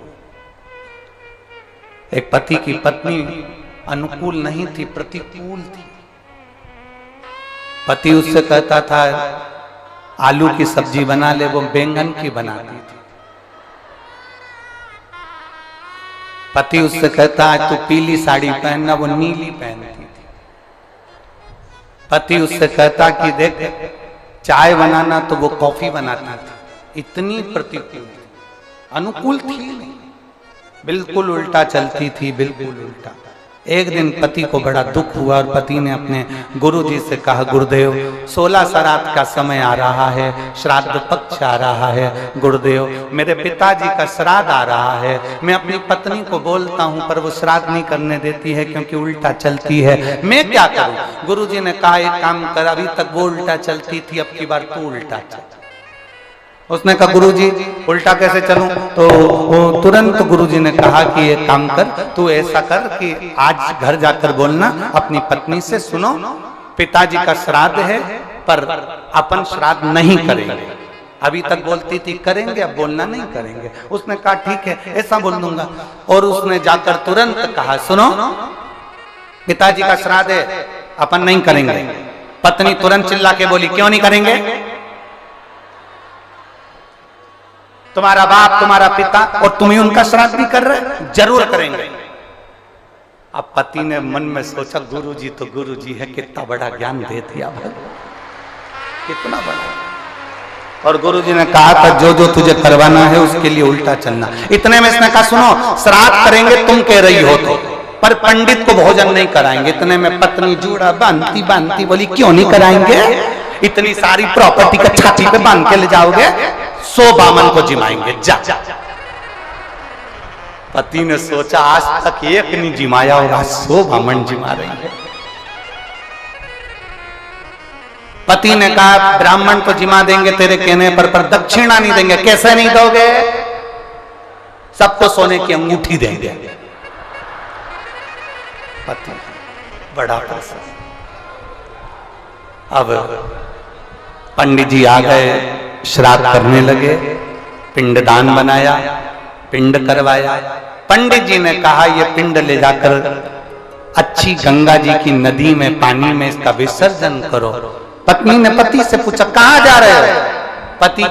एक पति की पत्नी अनुकूल नहीं थी, प्रतिकूल थी। पति उससे कहता था आलू की सब्जी बना ले, वो बैंगन की बनाती थी। पति उससे कहता है तू पीली साड़ी पहनना, वो नीली पहनती थी। पति उससे कहता कि देख चाय बनाना, तो वो कॉफी बनाती थी। इतनी प्रतिकूल, अनुकूल थी नहीं, बिल्कुल उल्टा चलती थी, बिल्कुल उल्टा। एक दिन पति को बड़ा दुख हुआ और पति ने अपने गुरुजी से कहा, गुरुदेव 16 श्राद्ध का समय आ रहा है, श्राद्ध पक्ष आ रहा है, गुरुदेव मेरे पिताजी का श्राद्ध आ रहा है। मैं अपनी पत्नी को बोलता हूं पर वो श्राद्ध नहीं करने देती है क्योंकि उल्टा चलती है, मैं क्या करूं? गुरुजी ने कहा एक काम कर, अभी तक वो उल्टा चलती थी, अब की बार तू उल्टा चल। उसने कहा गुरुजी उल्टा कैसे चलूं? तो वो तुरंत गुरुजी ने कहा कि एक काम कर, तू ऐसा कर कि आज घर जाकर बोलना अपनी पत्नी से, सुनो पिताजी का श्राद्ध है पर अपन श्राद्ध नहीं करेंगे। अभी तक बोलती थी करेंगे, अब बोलना नहीं करेंगे। उसने कहा ठीक है ऐसा बोल दूंगा। और उसने जाकर तुरंत कहा सुनो पिताजी का श्राद्ध है अपन नहीं करेंगे। पत्नी तुरंत चिल्ला के बोली क्यों नहीं करेंगे? तुम्हारा बाप तुम्हारा पिता और तुम ही उनका श्राद्ध भी कर रहे, जरूर करेंगे। अब पति ने मन में सोचा गुरुजी तो गुरुजी है, कितना बड़ा ज्ञान दे दिया भगवान, कितना बड़ा। और गुरुजी ने कहा था जो जो तुझे करवाना है उसके लिए उल्टा चलना। इतने में इसने कहा सुनो श्राद्ध करेंगे तुम कह रही हो तो, पर पंडित को भोजन नहीं कराएंगे। इतने में पत्नी जूड़ा बांधती बांधती बोली क्यों नहीं कराएंगे? इतनी सारी प्रॉपर्टी का छाती पे बांध के ले जाओगे, 100 बामन को जिमाएंगे जा। पति ने सोचा आज तक एक नहीं जिमाया और आज 100 ब्राह्मण जिमा रही है। पति ने कहा ब्राह्मण तो जिमा देंगे तेरे कहने पर दक्षिणा नहीं देंगे। कैसे नहीं दोगे? सबको सोने की अंगूठी देंगे। पति बड़ा प्रसन्न। अब पंडित जी आ गए, श्राद्ध करने लगे, पिंडदान बनाया, पिंड करवाया। पंडित जी ने कहा ये पिंड ले जाकर अच्छी गंगा जी की नदी में पानी में इसका विसर्जन करो। पत्नी ने पति से पूछा कहाँ जा रहे हो? पति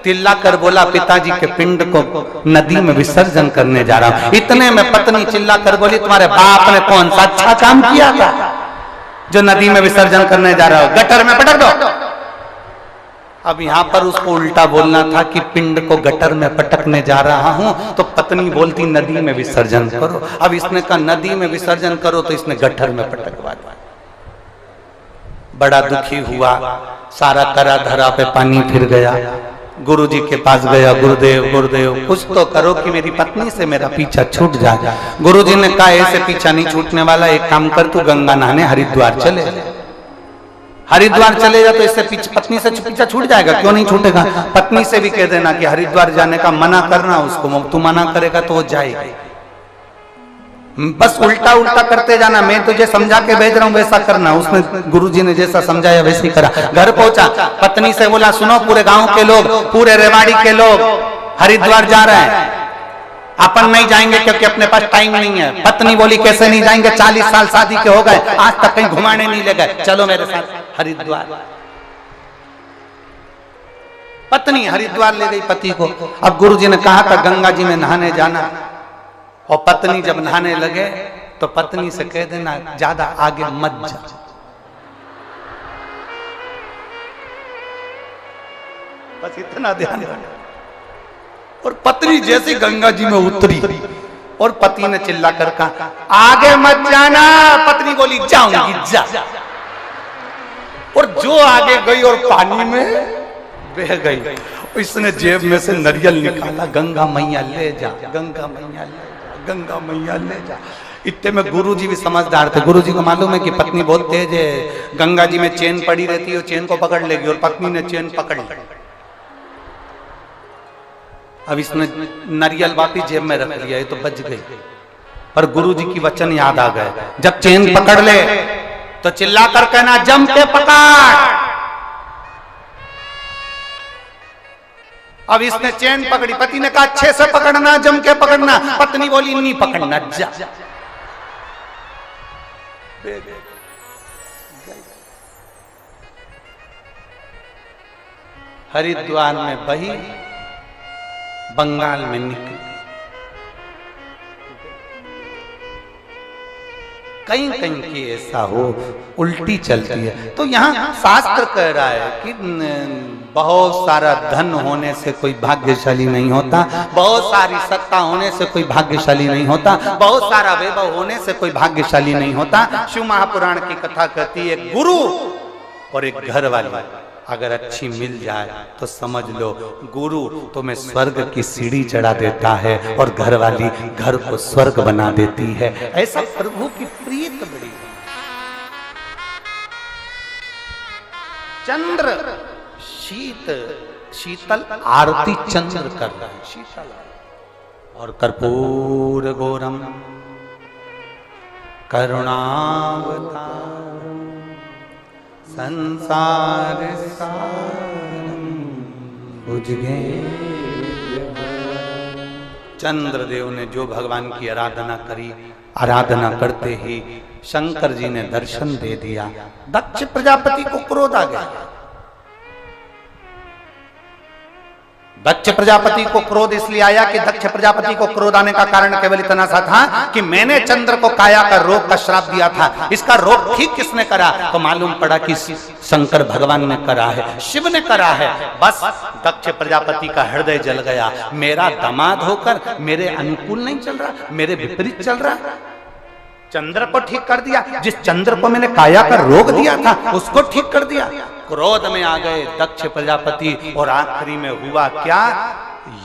तिल्ला कर बोला पिताजी के पिंड को नदी में विसर्जन करने जा रहा हूं। इतने में पत्नी चिल्ला कर बोली तुम्हारे बाप ने कौन सा अच्छा काम किया था जो नदी में विसर्जन करने जा रहा हो? गटर में पटक दो। अब यहां पर उसको उल्टा बोलना था कि पिंड को गटर में पटकने जा रहा हूं, तो पत्नी बोलती नदी में विसर्जन करो। अब इसने कहा नदी में विसर्जन करो, तो इसने गटर में पटकवा दिया। बड़ा दुखी हुआ, सारा करा धरा पे पानी फिर गया। गुरुजी के पास गया, गुरुदेव गुरुदेव कुछ तो करो कि मेरी पत्नी से मेरा पीछा छूट जाए। गुरुजी ने कहा ऐसे पीछा नहीं छूटने वाला, एक काम कर तू गंगा नहाने हरिद्वार चले। हरिद्वार चले जा तो इससे पत्नी से पीछा छूट जाएगा। क्यों नहीं छूटेगा? पत्नी से भी कह देना कि हरिद्वार जाने का मना करना उसको, तू मना करेगा तो वो जाएगी। बस उल्टा उल्टा करते जाना, मैं तुझे समझा के भेज रहा हूं वैसा करना। उसने गुरुजी ने जैसा समझाया वैसे ही करा। घर पहुंचा, पत्नी से बोला सुनो पूरे गांव के लोग, पूरे रेवाड़ी के लोग हरिद्वार जा रहे हैं, अपन नहीं जाएंगे क्योंकि अपने पास टाइम नहीं है। पत्नी बोली कैसे नहीं जाएंगे? 40 साल शादी के हो गए, आज तक कहीं घुमाने नहीं ले गए, चलो मेरे साथ हरिद्वार। पत्नी हरिद्वार ले गई पति को। अब गुरुजी ने कहा था गंगा जी में नहाने जाना, और पत्नी जब नहाने लगे तो पत्नी से कह देना ज्यादा आगे मत जा। बस इतना ध्यान रखना। और पत्नी जैसी गंगा जी में उतरी और पति ने चिल्ला कर कहा आगे मत जाना। पत्नी बोली जाऊंगी जा। और जो आगे गई और पानी में बह गई। इसने जेब में से नारियल निकाला, गंगा मैया ले जा, गंगा मैया ले जा, गंगा मैया ले जा। इतने में गुरुजी भी समझदार थे। गुरुजी को मालूम है कि पत्नी बहुत तेज है, गंगा जी में चेन पड़ी रहती है, चेन को पकड़ लेगी। और पत्नी ने चेन पकड़ ली। अब इसने नारियल वापिस जेब में रख लिया, ये तो बच गई। पर गुरुजी की वचन याद आ गए, जब चेन पकड़ ले तो चिल्ला कर कहना जम के पकड़। अब इसने चेन पकड़ी, पति ने कहा अच्छे से पकड़ना, जम के पकड़ना। पत्नी बोली नहीं पकड़ना, जा। हरिद्वार में बही, बंगाल में निकली। कहीं कहीं की ऐसा हो उल्टी चलती है। तो यहाँ शास्त्र कह रहा है कि बहुत सारा धन होने से कोई भाग्यशाली नहीं होता, बहुत सारी सत्ता होने से कोई भाग्यशाली नहीं होता, बहुत सारा वैभव होने से कोई भाग्यशाली नहीं होता। शिव महापुराण की कथा कहती है गुरु और एक घर वाली अगर अच्छी मिल जाए तो समझ लो गुरु तुम्हें स्वर्ग की सीढ़ी चढ़ा देता है और घर वाली घर को स्वर्ग बना देती है। ऐसा प्रभु की प्रीत बड़ी। चंद्र शीतल आरती चंद्र कर रहा है, शीतल। और कर्पूर गौरम करुणावतारम संसार सारम भुजगे। चंद्रदेव ने जो भगवान की आराधना करी, आराधना करते ही शंकर जी ने दर्शन दे दिया। दक्ष प्रजापति को क्रोध आ गया। दक्ष प्रजापति को क्रोध इसलिए आया कि दक्ष प्रजापति को क्रोध आने का कारण केवल इतना सा था कि मैंने चंद्र को काया का रोग का श्राप दिया था, इसका रोग ठीक किसने करा? तो मालूम पड़ा कि शंकर भगवान ने करा है, शिव ने करा है। बस दक्ष प्रजापति का हृदय जल गया। मेरा दामाद होकर मेरे अनुकूल नहीं चल रहा, मेरे विपरीत चल रहा। चंद्र को ठीक कर दिया, जिस चंद्र को मैंने काया का रोग दिया था उसको ठीक कर दिया। क्रोध में आ गए दक्ष प्रजापति और आखिरी में हुआ क्या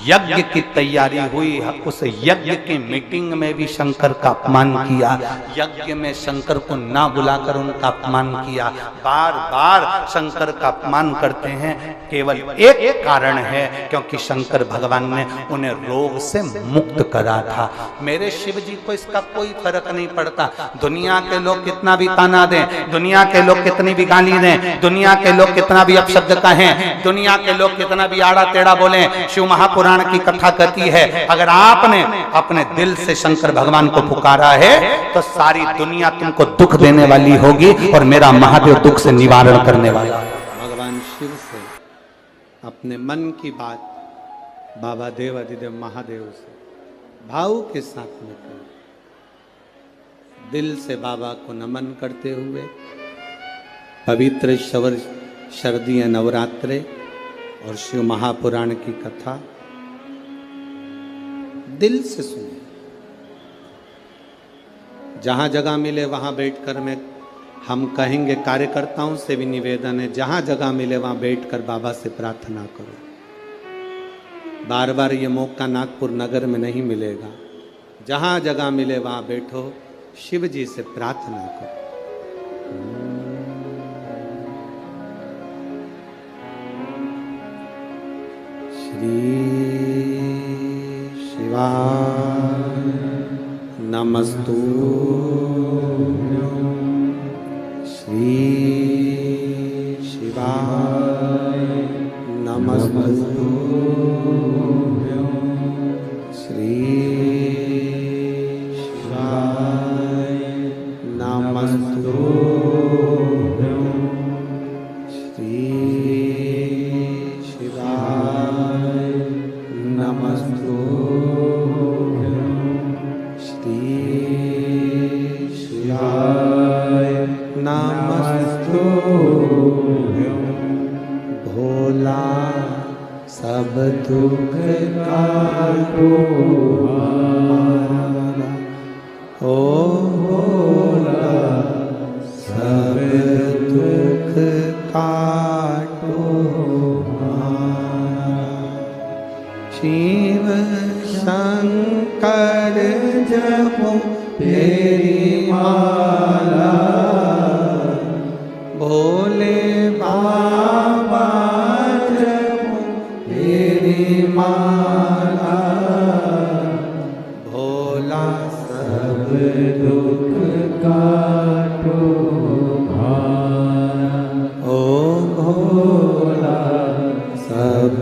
यज्ञ की तैयारी हुई, उस यज्ञ की मीटिंग में भी शंकर का अपमान किया, यज्ञ में शंकर को ना बुलाकर उनका अपमान किया। बार बार शंकर का अपमान करते हैं, केवल एक कारण है, क्योंकि शंकर भगवान ने उन्हें रोग से मुक्त करा था। मेरे शिव जी को इसका कोई फर्क नहीं पड़ता, दुनिया के लोग कितना भी ताना दें, दुनिया के लोग कितनी भी गाली दें, दुनिया के लोग कितना भी अपशब्द कहें, दुनिया के लोग कितना भी आड़ा टेढ़ा बोलें, शिव महापुराण की कथा कहती है, अगर आपने अपने दिल से शंकर भगवान को पुकारा है तो सारी दुनिया तुमको दुख देने वाली होगी और मेरा महादेव दुख से निवारण करने वाला है। भगवान शिव से अपने मन की बात बाबा देव अधिदेव महादेव से भाव के साथ में करें, दिल से बाबा को नमन करते हुए पवित्र श्रवण शारदीय नवरात्रे और शिव महापुराण की कथा दिल से सुने। जहां जगह मिले वहां बैठकर हम कहेंगे, कार्यकर्ताओं से भी निवेदन है, जहां जगह मिले वहां बैठकर बाबा से प्रार्थना करो। बार बार ये मौका नागपुर नगर में नहीं मिलेगा, जहां जगह मिले वहां बैठो, शिव जी से प्रार्थना करो। श्री शिवाय नमस्तु, श्री शिवाय नमस्तु, श्री शिवाय नमस्तु, श्री शिवाय नमस्तु, श्री शिवाय नमस्तु। भोला सब दुख काटो हमारा, ओ भोला सब दुख काटो हमारा। शिव शंकर जपो तेरी माला, भोले बाबा जपो तेरी माला, भोला सब दुख काटो हमारा, ओ भोला सब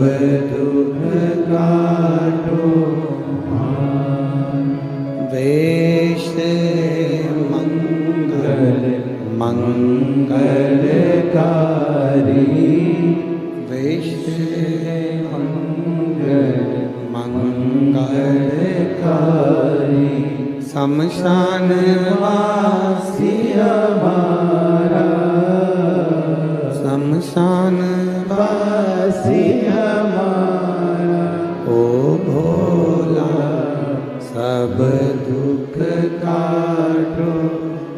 दुख काटो हमारा। वेश मंगल मंगलकारी, वेश मंगल मंगलकारी, शमशान वासी हमारा, शमशान वासी हमारा, ओ भोला सब दुख काटो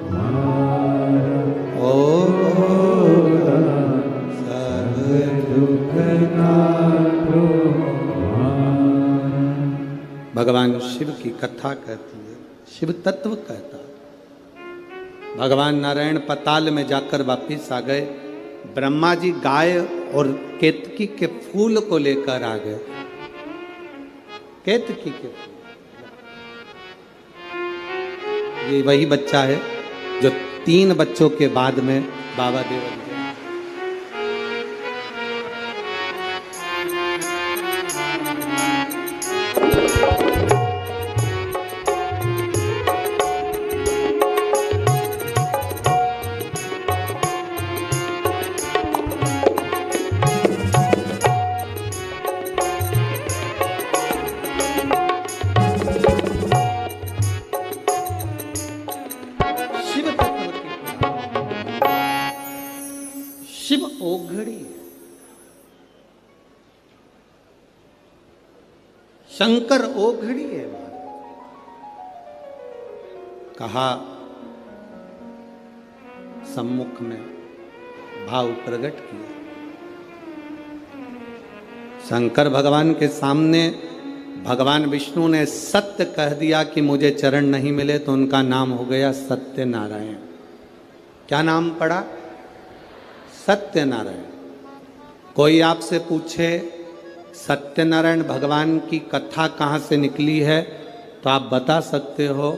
हमारा, ओ भोला सब दुख काटो हमारा। भगवान शिव की कथा कहती है, शिव तत्व कहता। भगवान नारायण पताल में जाकर वापिस आ गए, ब्रह्मा जी गाय और केतकी के फूल को लेकर आ गए। केतकी के फूल, ये वही बच्चा है जो 3 बच्चों के बाद में बाबा देव शिव ओघड़ी है, शंकर ओघड़ी है। कहा सम्मुख में भाव प्रकट किया, शंकर भगवान के सामने भगवान विष्णु ने सत्य कह दिया कि मुझे चरण नहीं मिले, तो उनका नाम हो गया सत्यनारायण। क्या नाम पड़ा? सत्यनारायण। कोई आपसे पूछे सत्यनारायण भगवान की कथा कहाँ से निकली है, तो आप बता सकते हो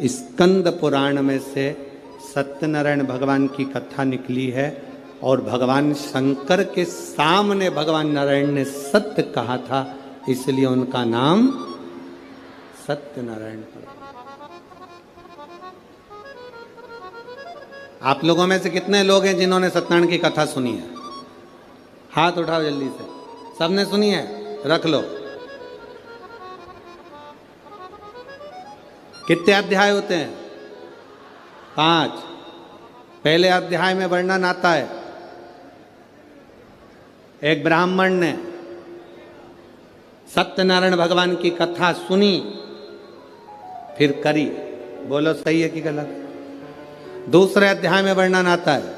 स्कंद पुराण में से सत्यनारायण भगवान की कथा निकली है। और भगवान शंकर के सामने भगवान नारायण ने सत्य कहा था, इसलिए उनका नाम सत्यनारायण पड़ा। आप लोगों में से कितने लोग हैं जिन्होंने सत्यनारायण की कथा सुनी है? हाथ उठाओ जल्दी से। सबने सुनी है? रख लो। कितने अध्याय होते हैं? 5। पहले अध्याय में वर्णन आता है, एक ब्राह्मण ने सत्यनारायण भगवान की कथा सुनी, फिर करी। बोलो सही है कि गलत? दूसरे अध्याय में वर्णन आता है,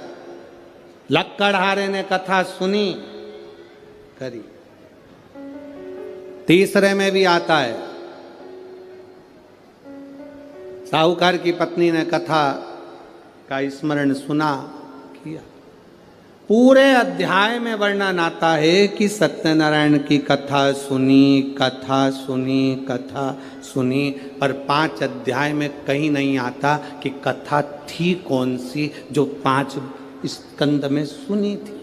लक्कड़हारे ने कथा सुनी, करी। तीसरे में भी आता है, साहूकार की पत्नी ने कथा का स्मरण सुना, किया। पूरे अध्याय में वर्णन आता है कि सत्यनारायण की कथा सुनी, कथा सुनी, कथा सुनी, पर 5 अध्याय में कहीं नहीं आता कि कथा थी कौन सी जो 5 स्कंद में सुनी थी।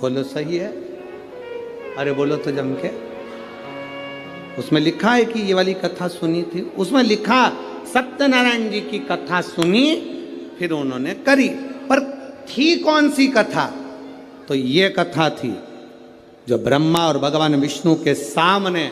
बोलो सही है? अरे बोलो तो जम के। उसमें लिखा है कि ये वाली कथा सुनी थी, उसमें लिखा सत्यनारायण जी की कथा सुनी, फिर उन्होंने करी, पर थी कौन सी कथा? तो ये कथा थी जो ब्रह्मा और भगवान विष्णु के सामने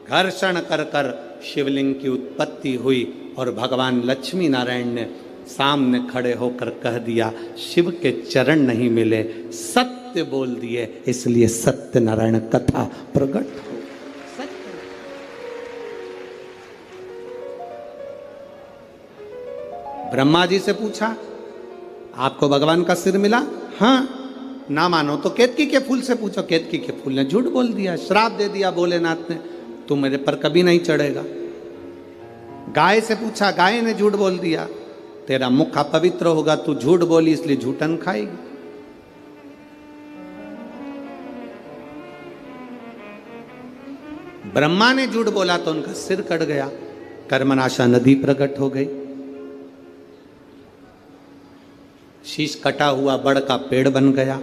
घर्षण कर कर शिवलिंग की उत्पत्ति हुई, और भगवान लक्ष्मी नारायण ने सामने खड़े होकर कह दिया, शिव के चरण नहीं मिले, सत्य बोल दिए, इसलिए सत्यनारायण कथा प्रकट हो। ब्रह्मा जी से पूछा, आपको भगवान का सिर मिला? हाँ। ना मानो तो केतकी के फूल से पूछो। केतकी के फूल ने झूठ बोल दिया, श्राप दे दिया भोलेनाथ ने, तू मेरे पर कभी नहीं चढ़ेगा। गाय से पूछा, गाय ने झूठ बोल दिया, तेरा मुख अपवित्र होगा, तू झूठ बोली इसलिए झूठन खाएगी। ब्रह्मा ने झूठ बोला तो उनका सिर कट गया, कर्मनाशा नदी प्रकट हो गई, शीश कटा हुआ बड़ का पेड़ बन गया।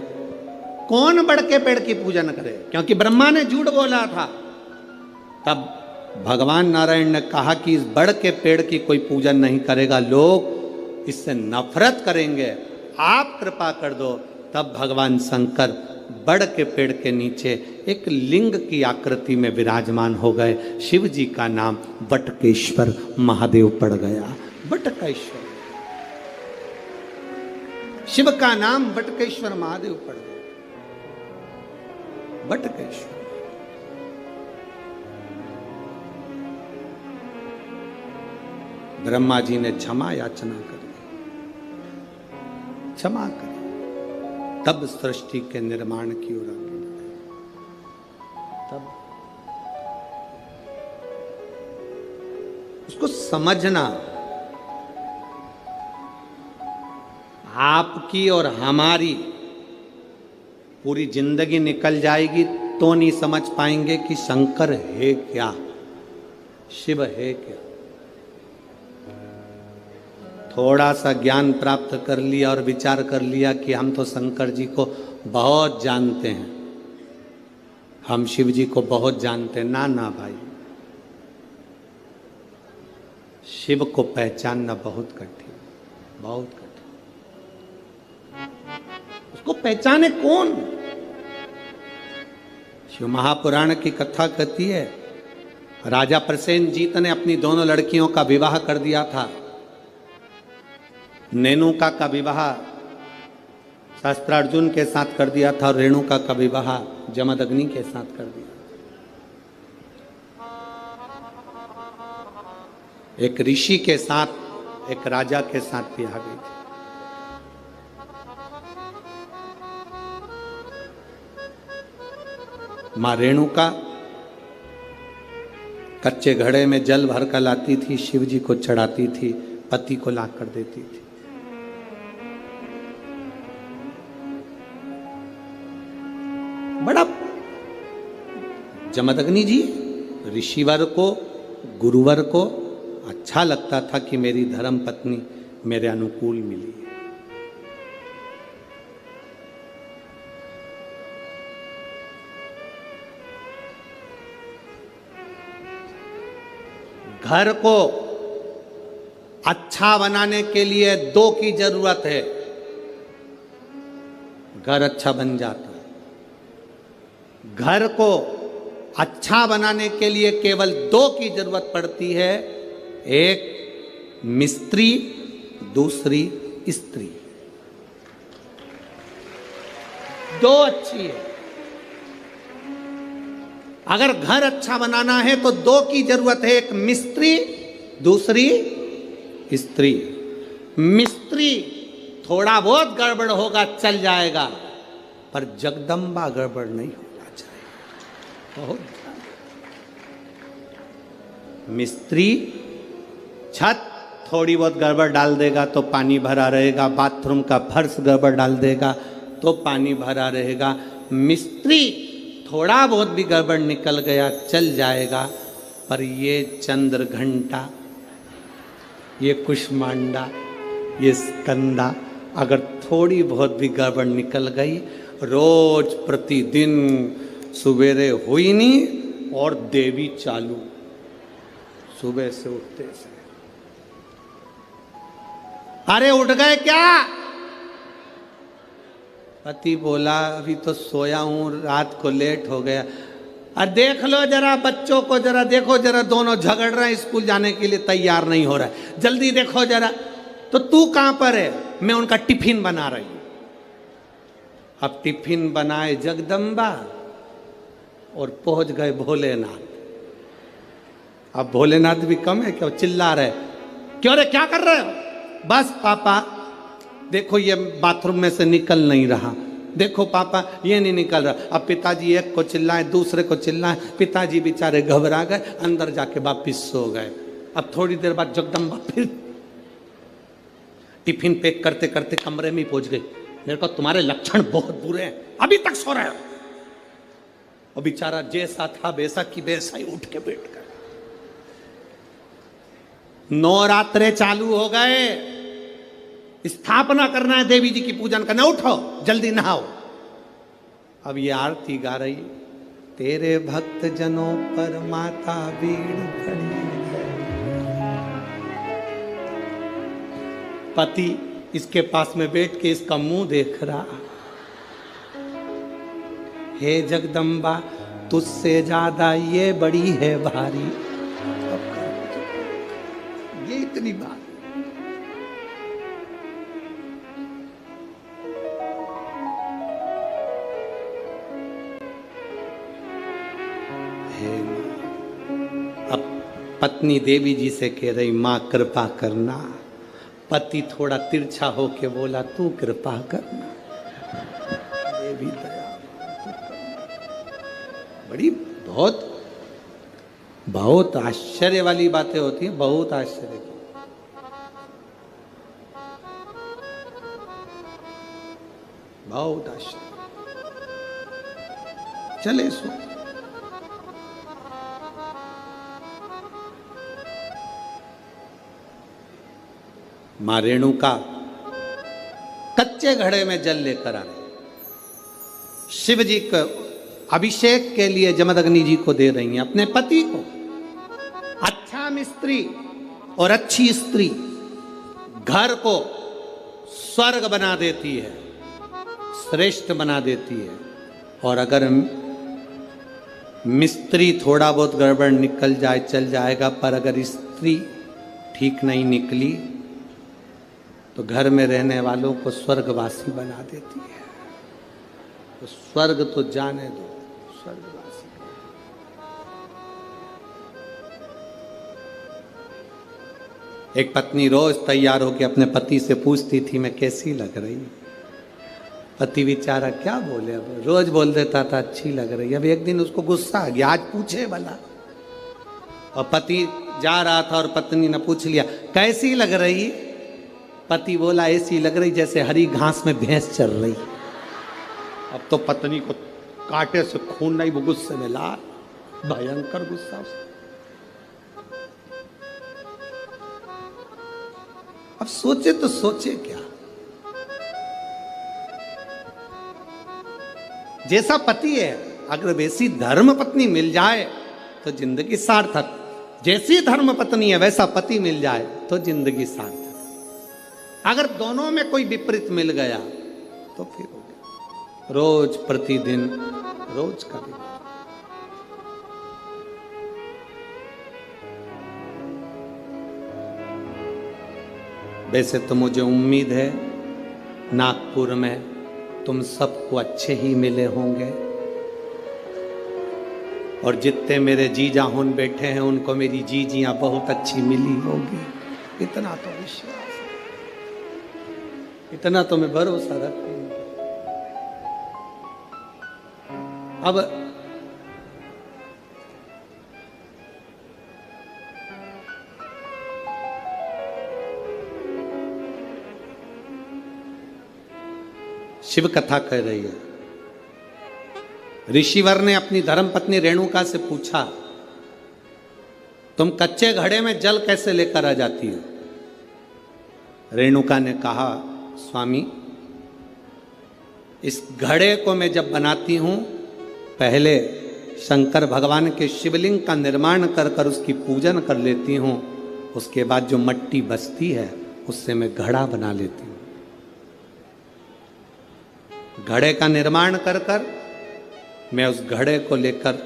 कौन बड़ के पेड़ की पूजन करे? क्योंकि ब्रह्मा ने झूठ बोला था। तब भगवान नारायण ने कहा कि इस बड़ के पेड़ की कोई पूजन नहीं करेगा, लोग इससे नफरत करेंगे, आप कृपा कर दो। तब भगवान शंकर बड़ के पेड़ के नीचे एक लिंग की आकृति में विराजमान हो गए। शिव जी का नाम बटकेश्वर महादेव पड़ गया। बटकेश्वर, शिव का नाम बटकेश्वर महादेव पड़ गया। बटकेश्वर। ब्रह्मा जी ने क्षमा याचना करी, क्षमा करी, तब सृष्टि के निर्माण की ओर आगे बढ़े। तब उसको समझना, आपकी और हमारी पूरी जिंदगी निकल जाएगी तो नहीं समझ पाएंगे कि शंकर है क्या, शिव है क्या। थोड़ा सा ज्ञान प्राप्त कर लिया और विचार कर लिया कि हम तो शंकर जी को बहुत जानते हैं, हम शिव जी को बहुत जानते हैं। ना ना भाई, शिव को पहचानना बहुत कठिन, बहुत कठिन। उसको पहचाने कौन? शिव महापुराण की कथा कहती है, राजा प्रसेनजीत ने अपनी दोनों लड़कियों का विवाह कर दिया था। नेनुका का विवाह शास्त्रार्जुन के साथ कर दिया था और रेणुका का विवाह जमदग्नि के साथ कर दिया। एक ऋषि के साथ एक राजा के साथ ब्याह गई थी। माँ रेणुका कच्चे घड़े में जल भर कर लाती थी, शिव जी को चढ़ाती थी, पति को ला कर देती थी। बड़ा जमदग्नि जी ऋषिवर को, गुरुवर को अच्छा लगता था कि मेरी धर्म पत्नी मेरे अनुकूल मिली। घर को अच्छा बनाने के लिए दो की जरूरत है, घर अच्छा बन जाता है। घर को अच्छा बनाने के लिए केवल दो की जरूरत पड़ती है, एक मिस्त्री, दूसरी स्त्री। दो अच्छी है। अगर घर अच्छा बनाना है तो दो की जरूरत है, एक मिस्त्री, दूसरी स्त्री। मिस्त्री थोड़ा बहुत गड़बड़ होगा चल जाएगा, पर जगदम्बा गड़बड़ नहीं होना चाहिए। बहुत मिस्त्री छत थोड़ी बहुत गड़बड़ डाल देगा तो पानी भरा रहेगा, बाथरूम का फर्श गड़बड़ डाल देगा तो पानी भरा रहेगा। मिस्त्री थोड़ा बहुत भी गड़बड़ निकल गया चल जाएगा, पर ये चंद्र घंटा, ये कुष्मांडा, ये स्कंदा अगर थोड़ी बहुत भी गड़बड़ निकल गई, रोज प्रतिदिन सुबेरे हुई नहीं और देवी चालू सुबह से उठते से। अरे उठ गए क्या? पति बोला अभी तो सोया हूं, रात को लेट हो गया। अरे देख लो जरा बच्चों को, जरा देखो, जरा दोनों झगड़ रहे हैं, स्कूल जाने के लिए तैयार नहीं हो रहा है, जल्दी देखो जरा। तो तू कहां पर है? मैं उनका टिफिन बना रही हूं। अब टिफिन बनाए जगदम्बा और पहुंच गए भोलेनाथ। अब भोलेनाथ भी कम है क्या, चिल्ला रहे, क्यों रे क्या कर रहे हो? बस पापा देखो ये बाथरूम में से निकल नहीं रहा, देखो पापा ये नहीं निकल रहा। अब पिताजी एक को चिल्लाए, दूसरे को चिल्लाए, पिताजी बेचारे घबरा गए, अंदर जाके वापिस सो गए। अब थोड़ी देर बाद जगदम्बा फिर टिफिन पैक करते करते कमरे में पहुंच गई। मेरे को तुम्हारे लक्षण बहुत बुरे हैं, अभी तक सो रहे हो। और बेचारा जैसा था वैसा की वैसा ही उठ के बैठ गया। नवरात्रे चालू हो गए, स्थापना करना है, देवी जी की पूजन करना, उठो जल्दी नहाओ। अब ये आरती गा रही, तेरे भक्त जनों पर माता भीड़ पड़ी है। पति इसके पास में बैठ के इसका मुंह देख रहा, हे जगदम्बा तुझसे ज्यादा ये बड़ी है भारी। ये इतनी बात है। अब पत्नी देवी जी से कह रही, मां कृपा करना। पति थोड़ा तिरछा होके बोला, तू कृपा करना। देवी दया बड़ी बहुत बहुत आश्चर्य वाली बातें होती हैं, बहुत आश्चर्य की। बहुत आश्चर्य। चले सो मां रेणुका कच्चे घड़े में जल लेकर आ रहे, शिव जी को अभिषेक के लिए जमदग्नि जी को दे रही हैं, अपने पति को। अच्छा मिस्त्री और अच्छी स्त्री घर को स्वर्ग बना देती है, श्रेष्ठ बना देती है। और अगर मिस्त्री थोड़ा बहुत गड़बड़ निकल जाए चल जाएगा, पर अगर स्त्री ठीक नहीं निकली तो घर में रहने वालों को स्वर्गवासी बना देती है। तो स्वर्ग तो जाने दो, स्वर्गवासी। एक पत्नी रोज तैयार होकर अपने पति से पूछती थी, मैं कैसी लग रही? पति बेचारा क्या बोले, अब रोज बोल देता था अच्छी लग रही है। अब एक दिन उसको गुस्सा आ गया, आज पूछे भला। और पति जा रहा था और पत्नी ने पूछ लिया कैसी लग रही। पति बोला ऐसी लग रही जैसे हरी घास में भैंस चल रही। अब तो पत्नी को कांटे से खून नहीं, वो गुस्से में ला, भयंकर गुस्सा। अब सोचे तो सोचे क्या, जैसा पति है अगर वैसी धर्म पत्नी मिल जाए तो जिंदगी सार्थक, जैसी धर्म पत्नी है वैसा पति मिल जाए तो जिंदगी सार्थक। अगर दोनों में कोई विपरीत मिल गया तो फिर हो गया रोज प्रतिदिन रोज का दिन। वैसे तो मुझे उम्मीद है नागपुर में तुम सबको अच्छे ही मिले होंगे, और जितने मेरे जीजा होन बैठे हैं उनको मेरी जीजियां बहुत अच्छी मिली होगी। इतना तो विश्वास है, इतना तो मैं भरोसा रखती हूँ। अब शिव कथा कह रही है। ऋषिवर ने अपनी धर्मपत्नी रेणुका से पूछा तुम कच्चे घड़े में जल कैसे लेकर आ जाती हो। रेणुका ने कहा स्वामी इस घड़े को मैं जब बनाती हूं पहले शंकर भगवान के शिवलिंग का निर्माण कर कर उसकी पूजन कर लेती हूं, उसके बाद जो मट्टी बचती है उससे मैं घड़ा बना लेती हूं। घड़े का निर्माण कर कर मैं उस घड़े को लेकर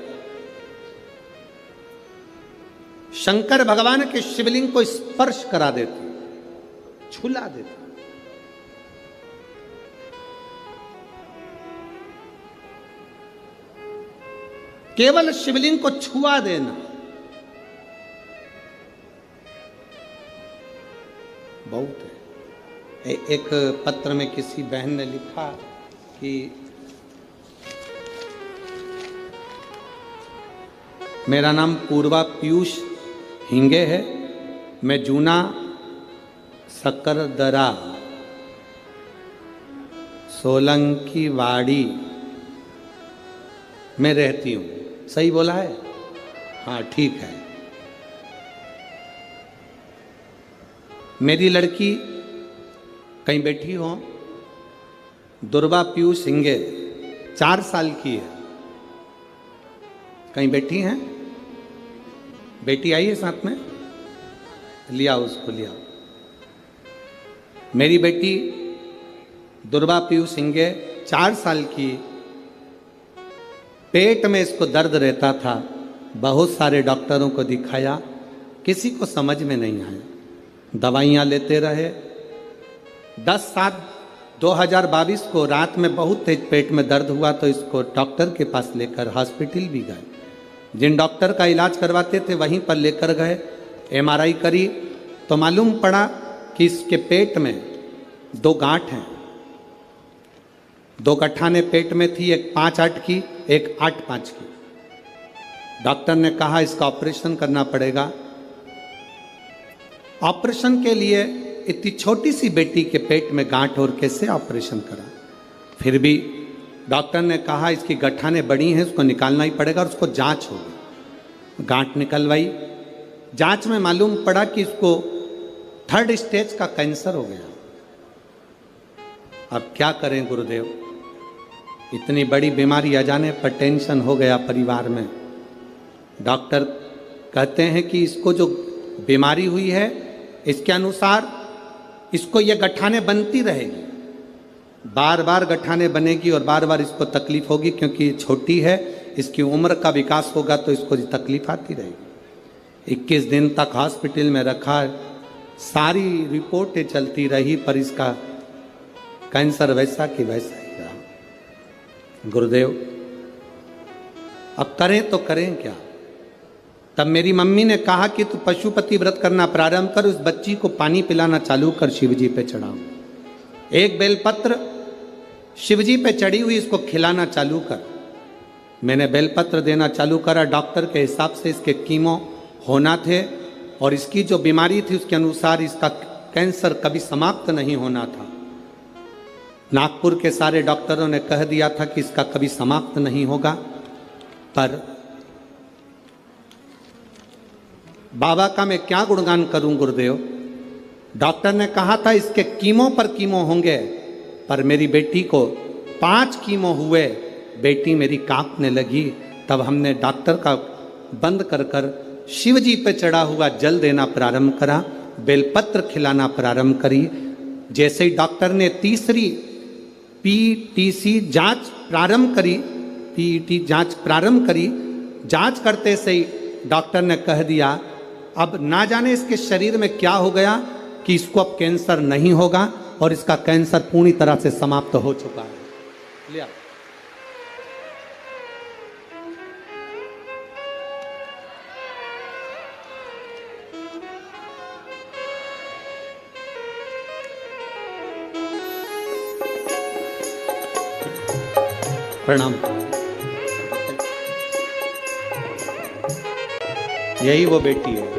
शंकर भगवान के शिवलिंग को स्पर्श करा देती हूं, छुला देती हूं। केवल शिवलिंग को छुआ देना बहुत है। एक पत्र में किसी बहन ने लिखा कि मेरा नाम पूर्वा पीयूष हिंगे है, मैं जूना सकरदरा सोलंकी वाड़ी में रहती हूँ। सही बोला है? हाँ ठीक है। मेरी लड़की कहीं बैठी हो, दुर्वा पीयूष सिंगे 4 साल की है, कहीं बैठी हैं? बेटी आई है साथ में, लिया उसको लिया। मेरी बेटी दुर्वा पीयूष सिंगे 4 साल की, पेट में इसको दर्द रहता था, बहुत सारे डॉक्टरों को दिखाया, किसी को समझ में नहीं आया, दवाइयाँ लेते रहे। 10/7/2022 को रात में बहुत तेज पेट में दर्द हुआ तो इसको डॉक्टर के पास लेकर हॉस्पिटल भी गए। जिन डॉक्टर का इलाज करवाते थे वहीं पर लेकर गए, MRI करी तो मालूम पड़ा कि इसके पेट में 2 गांठ हैं। 2 गठाने पेट में थी, एक 5/8 की, एक 8/5 की। डॉक्टर ने कहा इसका ऑपरेशन करना पड़ेगा। ऑपरेशन के लिए इतनी छोटी सी बेटी के पेट में गांठ और कैसे ऑपरेशन करा। फिर भी डॉक्टर ने कहा इसकी गठाने बड़ी हैं, उसको निकालना ही पड़ेगा और उसको जांच होगी। गांठ निकलवाई, जांच में मालूम पड़ा कि इसको 3rd स्टेज का कैंसर हो गया। अब क्या करें गुरुदेव, इतनी बड़ी बीमारी आ जाने पर टेंशन हो गया परिवार में। डॉक्टर कहते हैं कि इसको जो बीमारी हुई है इसके अनुसार इसको ये गठाने बनती रहेगी, बार बार गठाने बनेगी और बार बार इसको तकलीफ होगी, क्योंकि ये छोटी है, इसकी उम्र का विकास होगा तो इसको तकलीफ आती रहेगी। 21 दिन तक हॉस्पिटल में रखा, सारी रिपोर्टें चलती रही पर इसका कैंसर वैसा कि वैसा ही रहा। गुरुदेव अब करें तो करें क्या। तब मेरी मम्मी ने कहा कि तू पशुपति व्रत करना प्रारंभ कर, उस बच्ची को पानी पिलाना चालू कर, शिव जी पे चढ़ाओ। 1 बेलपत्र शिवजी पे चढ़ी हुई इसको खिलाना चालू कर। मैंने बेलपत्र देना चालू करा, डॉक्टर के हिसाब से इसके कीमो होना थे और इसकी जो बीमारी थी उसके अनुसार इसका कैंसर कभी समाप्त नहीं होना था। नागपुर के सारे डॉक्टरों ने कह दिया था कि इसका कभी समाप्त नहीं होगा, पर बाबा का मैं क्या गुणगान करूं गुरुदेव। डॉक्टर ने कहा था इसके कीमो पर कीमो होंगे, पर मेरी बेटी को 5 कीमो हुए, बेटी मेरी कांपने लगी। तब हमने डॉक्टर का बंद कर कर शिव जी पे चढ़ा हुआ जल देना प्रारंभ करा, बेलपत्र खिलाना प्रारंभ करी। जैसे ही डॉक्टर ने तीसरी पीटीसी जांच प्रारंभ करी, पीईटी जांच प्रारंभ करी, जांच करते से ही डॉक्टर ने कह दिया अब ना जाने इसके शरीर में क्या हो गया कि इसको अब कैंसर नहीं होगा और इसका कैंसर पूरी तरह से समाप्त हो चुका है। लिया प्रणाम। यही वो बेटी है।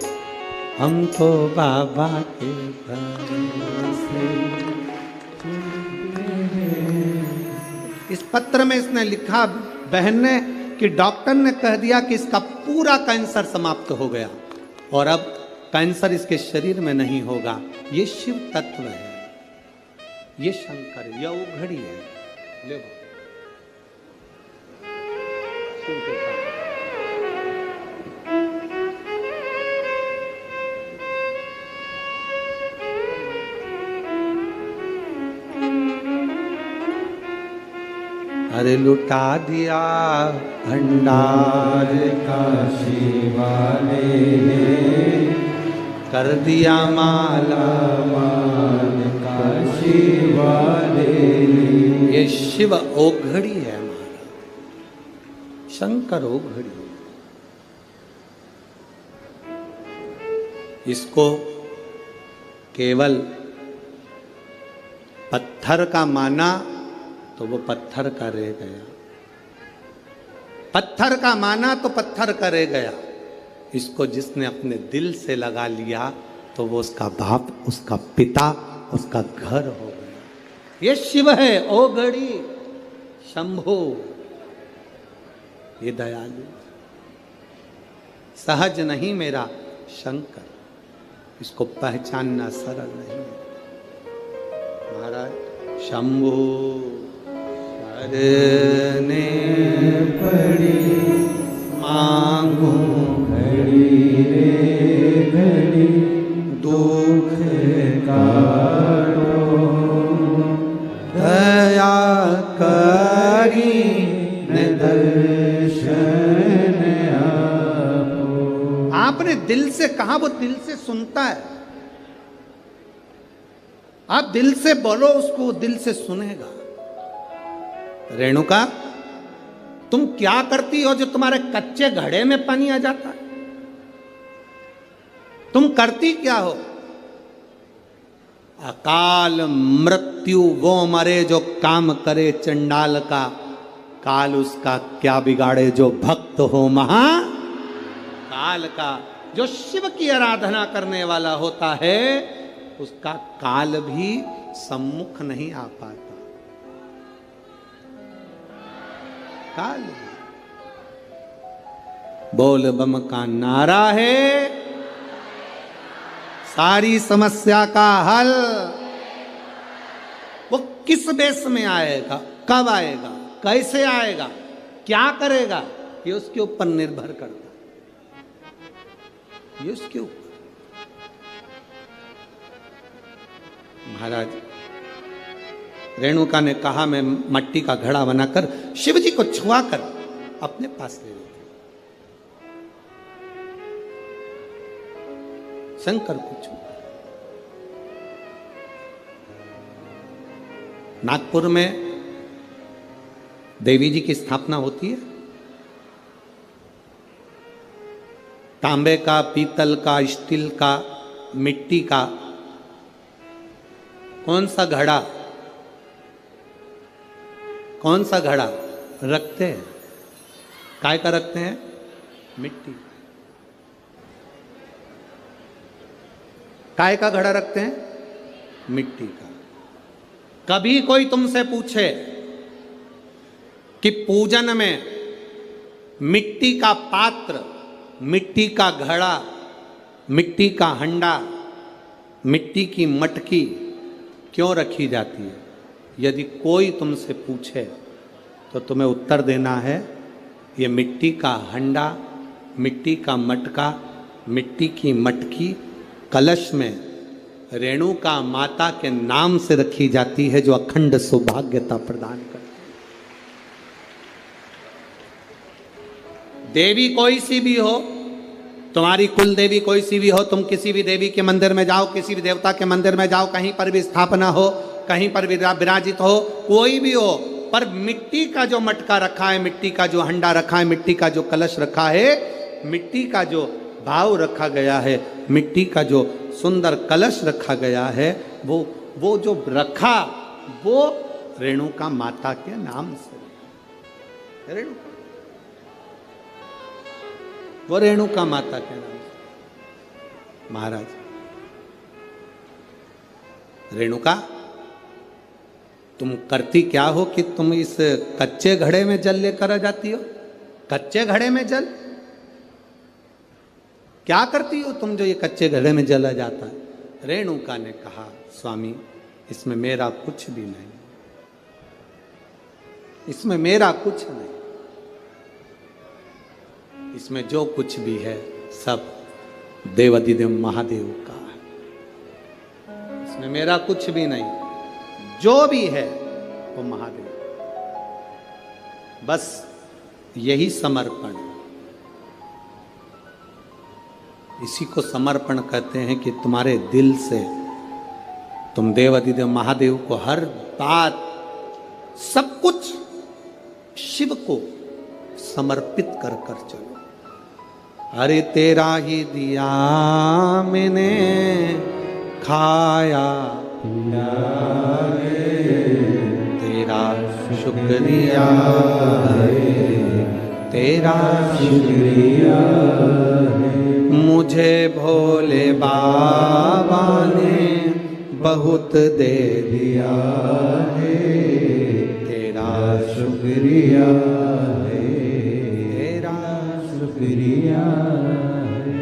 हम तो बाबा के घर से। इस पत्र में इसने लिखा बहन ने कि डॉक्टर ने कह दिया कि इसका पूरा कैंसर समाप्त हो गया और अब कैंसर इसके शरीर में नहीं होगा। ये शिव तत्व है, ये शंकर है, यह वो घड़ी है। ले शिव के काम। अरे लुटा दिया भंडार का शिवाले ने, कर दिया माला माल का शिवाले ने। ये शिव ओघड़ी है हमारा, शंकर ओघड़ी। इसको केवल पत्थर का माना तो वो पत्थर का रह गया, पत्थर का माना तो पत्थर का रह गया। इसको जिसने अपने दिल से लगा लिया तो वो उसका बाप, उसका पिता, उसका घर हो गया। ये शिव है ओ गड़ी शंभो, ये दयालु सहज नहीं मेरा शंकर, इसको पहचानना सरल नहीं है। महाराज शंभो करने पड़ी मांगू घड़ी रे घड़ी, दुख काटो दया करी न दर्शन आपो। आपने दिल से कहा, वो दिल से सुनता है। आप दिल से बोलो उसको, दिल से सुनेगा। रेणुका तुम क्या करती हो जो तुम्हारे कच्चे घड़े में पानी आ जाता है? तुम करती क्या हो? अकाल मृत्यु वो मरे जो काम करे चंडाल का, काल उसका क्या बिगाड़े जो भक्त हो महा काल का। जो शिव की आराधना करने वाला होता है उसका काल भी सम्मुख नहीं आ पाता। काल बोल बम का नारा है, सारी समस्या का हल। वो किस बेस में आएगा, कब आएगा, कैसे आएगा, क्या करेगा, ये उसके ऊपर निर्भर करता है। ये उसके ऊपर। महाराज रेणुका ने कहा मैं मट्टी का घड़ा बनाकर शिव जी को छुआ कर अपने पास ले लेती हूं। शंकर को छुआ। नागपुर में देवी जी की स्थापना होती है। तांबे का, पीतल का, स्टील का, मिट्टी का कौन सा घड़ा कौन सा घड़ा रखते हैं? काय का रखते हैं? मिट्टी। काय का घड़ा रखते हैं? मिट्टी का। कभी कोई तुमसे पूछे कि पूजन में मिट्टी का पात्र, मिट्टी का घड़ा, मिट्टी का हंडा, मिट्टी की मटकी क्यों रखी जाती है, यदि कोई तुमसे पूछे तो तुम्हें उत्तर देना है, ये मिट्टी का हंडा, मिट्टी का मटका, मिट्टी की मटकी कलश में रेणुका माता के नाम से रखी जाती है, जो अखंड सौभाग्यता प्रदान करती है। देवी कोई सी भी हो, तुम्हारी कुल देवी कोई सी भी हो, तुम किसी भी देवी के मंदिर में जाओ, किसी भी देवता के मंदिर में जाओ, कहीं पर भी स्थापना हो, कहीं पर भी विराजित हो, कोई भी हो, पर मिट्टी का जो मटका रखा है, मिट्टी का जो हंडा रखा है, मिट्टी का जो कलश रखा है, मिट्टी का जो भाव रखा गया है, मिट्टी का जो सुंदर कलश रखा गया है, वो जो रखा वो रेणुका माता के नाम से, रेणुका, वो रेणुका माता के नाम से। महाराज रेणुका, तुम करती क्या हो कि तुम इस कच्चे घड़े में जल लेकर आ जाती हो? कच्चे घड़े में जल क्या करती हो तुम, जो ये कच्चे घड़े में जला जाता है? रेणुका ने कहा, स्वामी इसमें मेरा कुछ भी नहीं, इसमें मेरा कुछ नहीं, इसमें जो कुछ भी है सब देवाधिदेव महादेव का है, इसमें मेरा कुछ भी नहीं, जो भी है वो महादेव। बस यही समर्पण, इसी को समर्पण कहते हैं कि तुम्हारे दिल से तुम देवाधिदेव महादेव को हर बात, सब कुछ शिव को समर्पित कर कर चलो। अरे तेरा ही दिया मैंने खाया, तेरा शुक्रिया है, तेरा शुक्रिया है, मुझे भोले बाबा ने बहुत दे दिया है, तेरा शुक्रिया है, तेरा शुक्रिया है।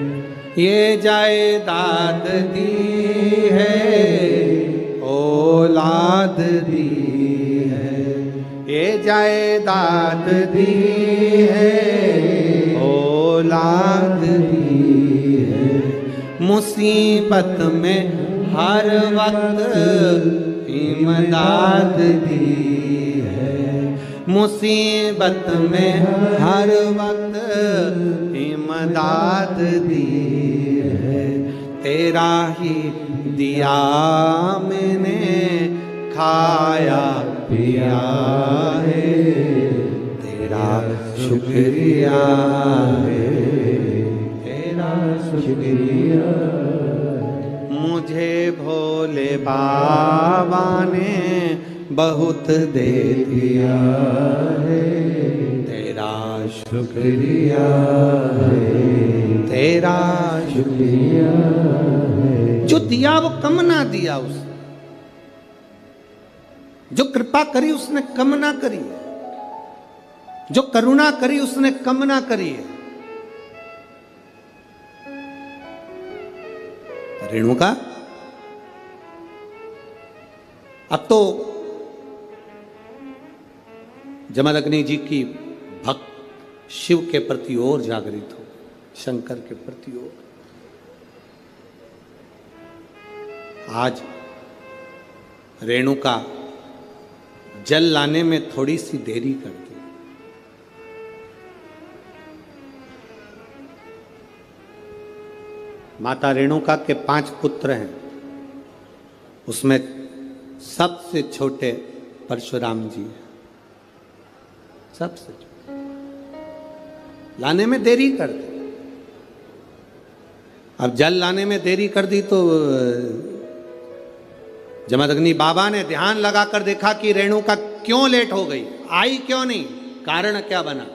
ये जायदाद दी है, औलाद दी है, ये जायदाद दी है, औलाद दी है, मुसीबत में हर वक्त इमदाद दी है, मुसीबत में हर वक्त इमदाद दी है, तेरा ही दिया मैंने खाया पिया है, तेरा शुक्रिया है, तेरा शुक्रिया है। मुझे भोले बाबा ने बहुत दे दिया है, तेरा शुक्रिया है, तेरा शुक्रिया है। जो दिया वो कम ना दिया, उसने जो कृपा करी उसने कम ना करी, जो करुणा करी उसने कम ना करी है। रेणुका, अब तो जमदग्नि जी की भक्त शिव के प्रति और जागृत हो, शंकर के प्रति और। आज रेणुका जल लाने में थोड़ी सी देरी कर दी। माता रेणुका के 5 पुत्र हैं, उसमें सबसे छोटे परशुराम जी हैं, सबसे छोटे। लाने में देरी कर दी। अब जल लाने में देरी कर दी तो जमदग्नि बाबा ने ध्यान लगाकर देखा कि रेणुका क्यों लेट हो गई, आई क्यों नहीं, कारण क्या बना।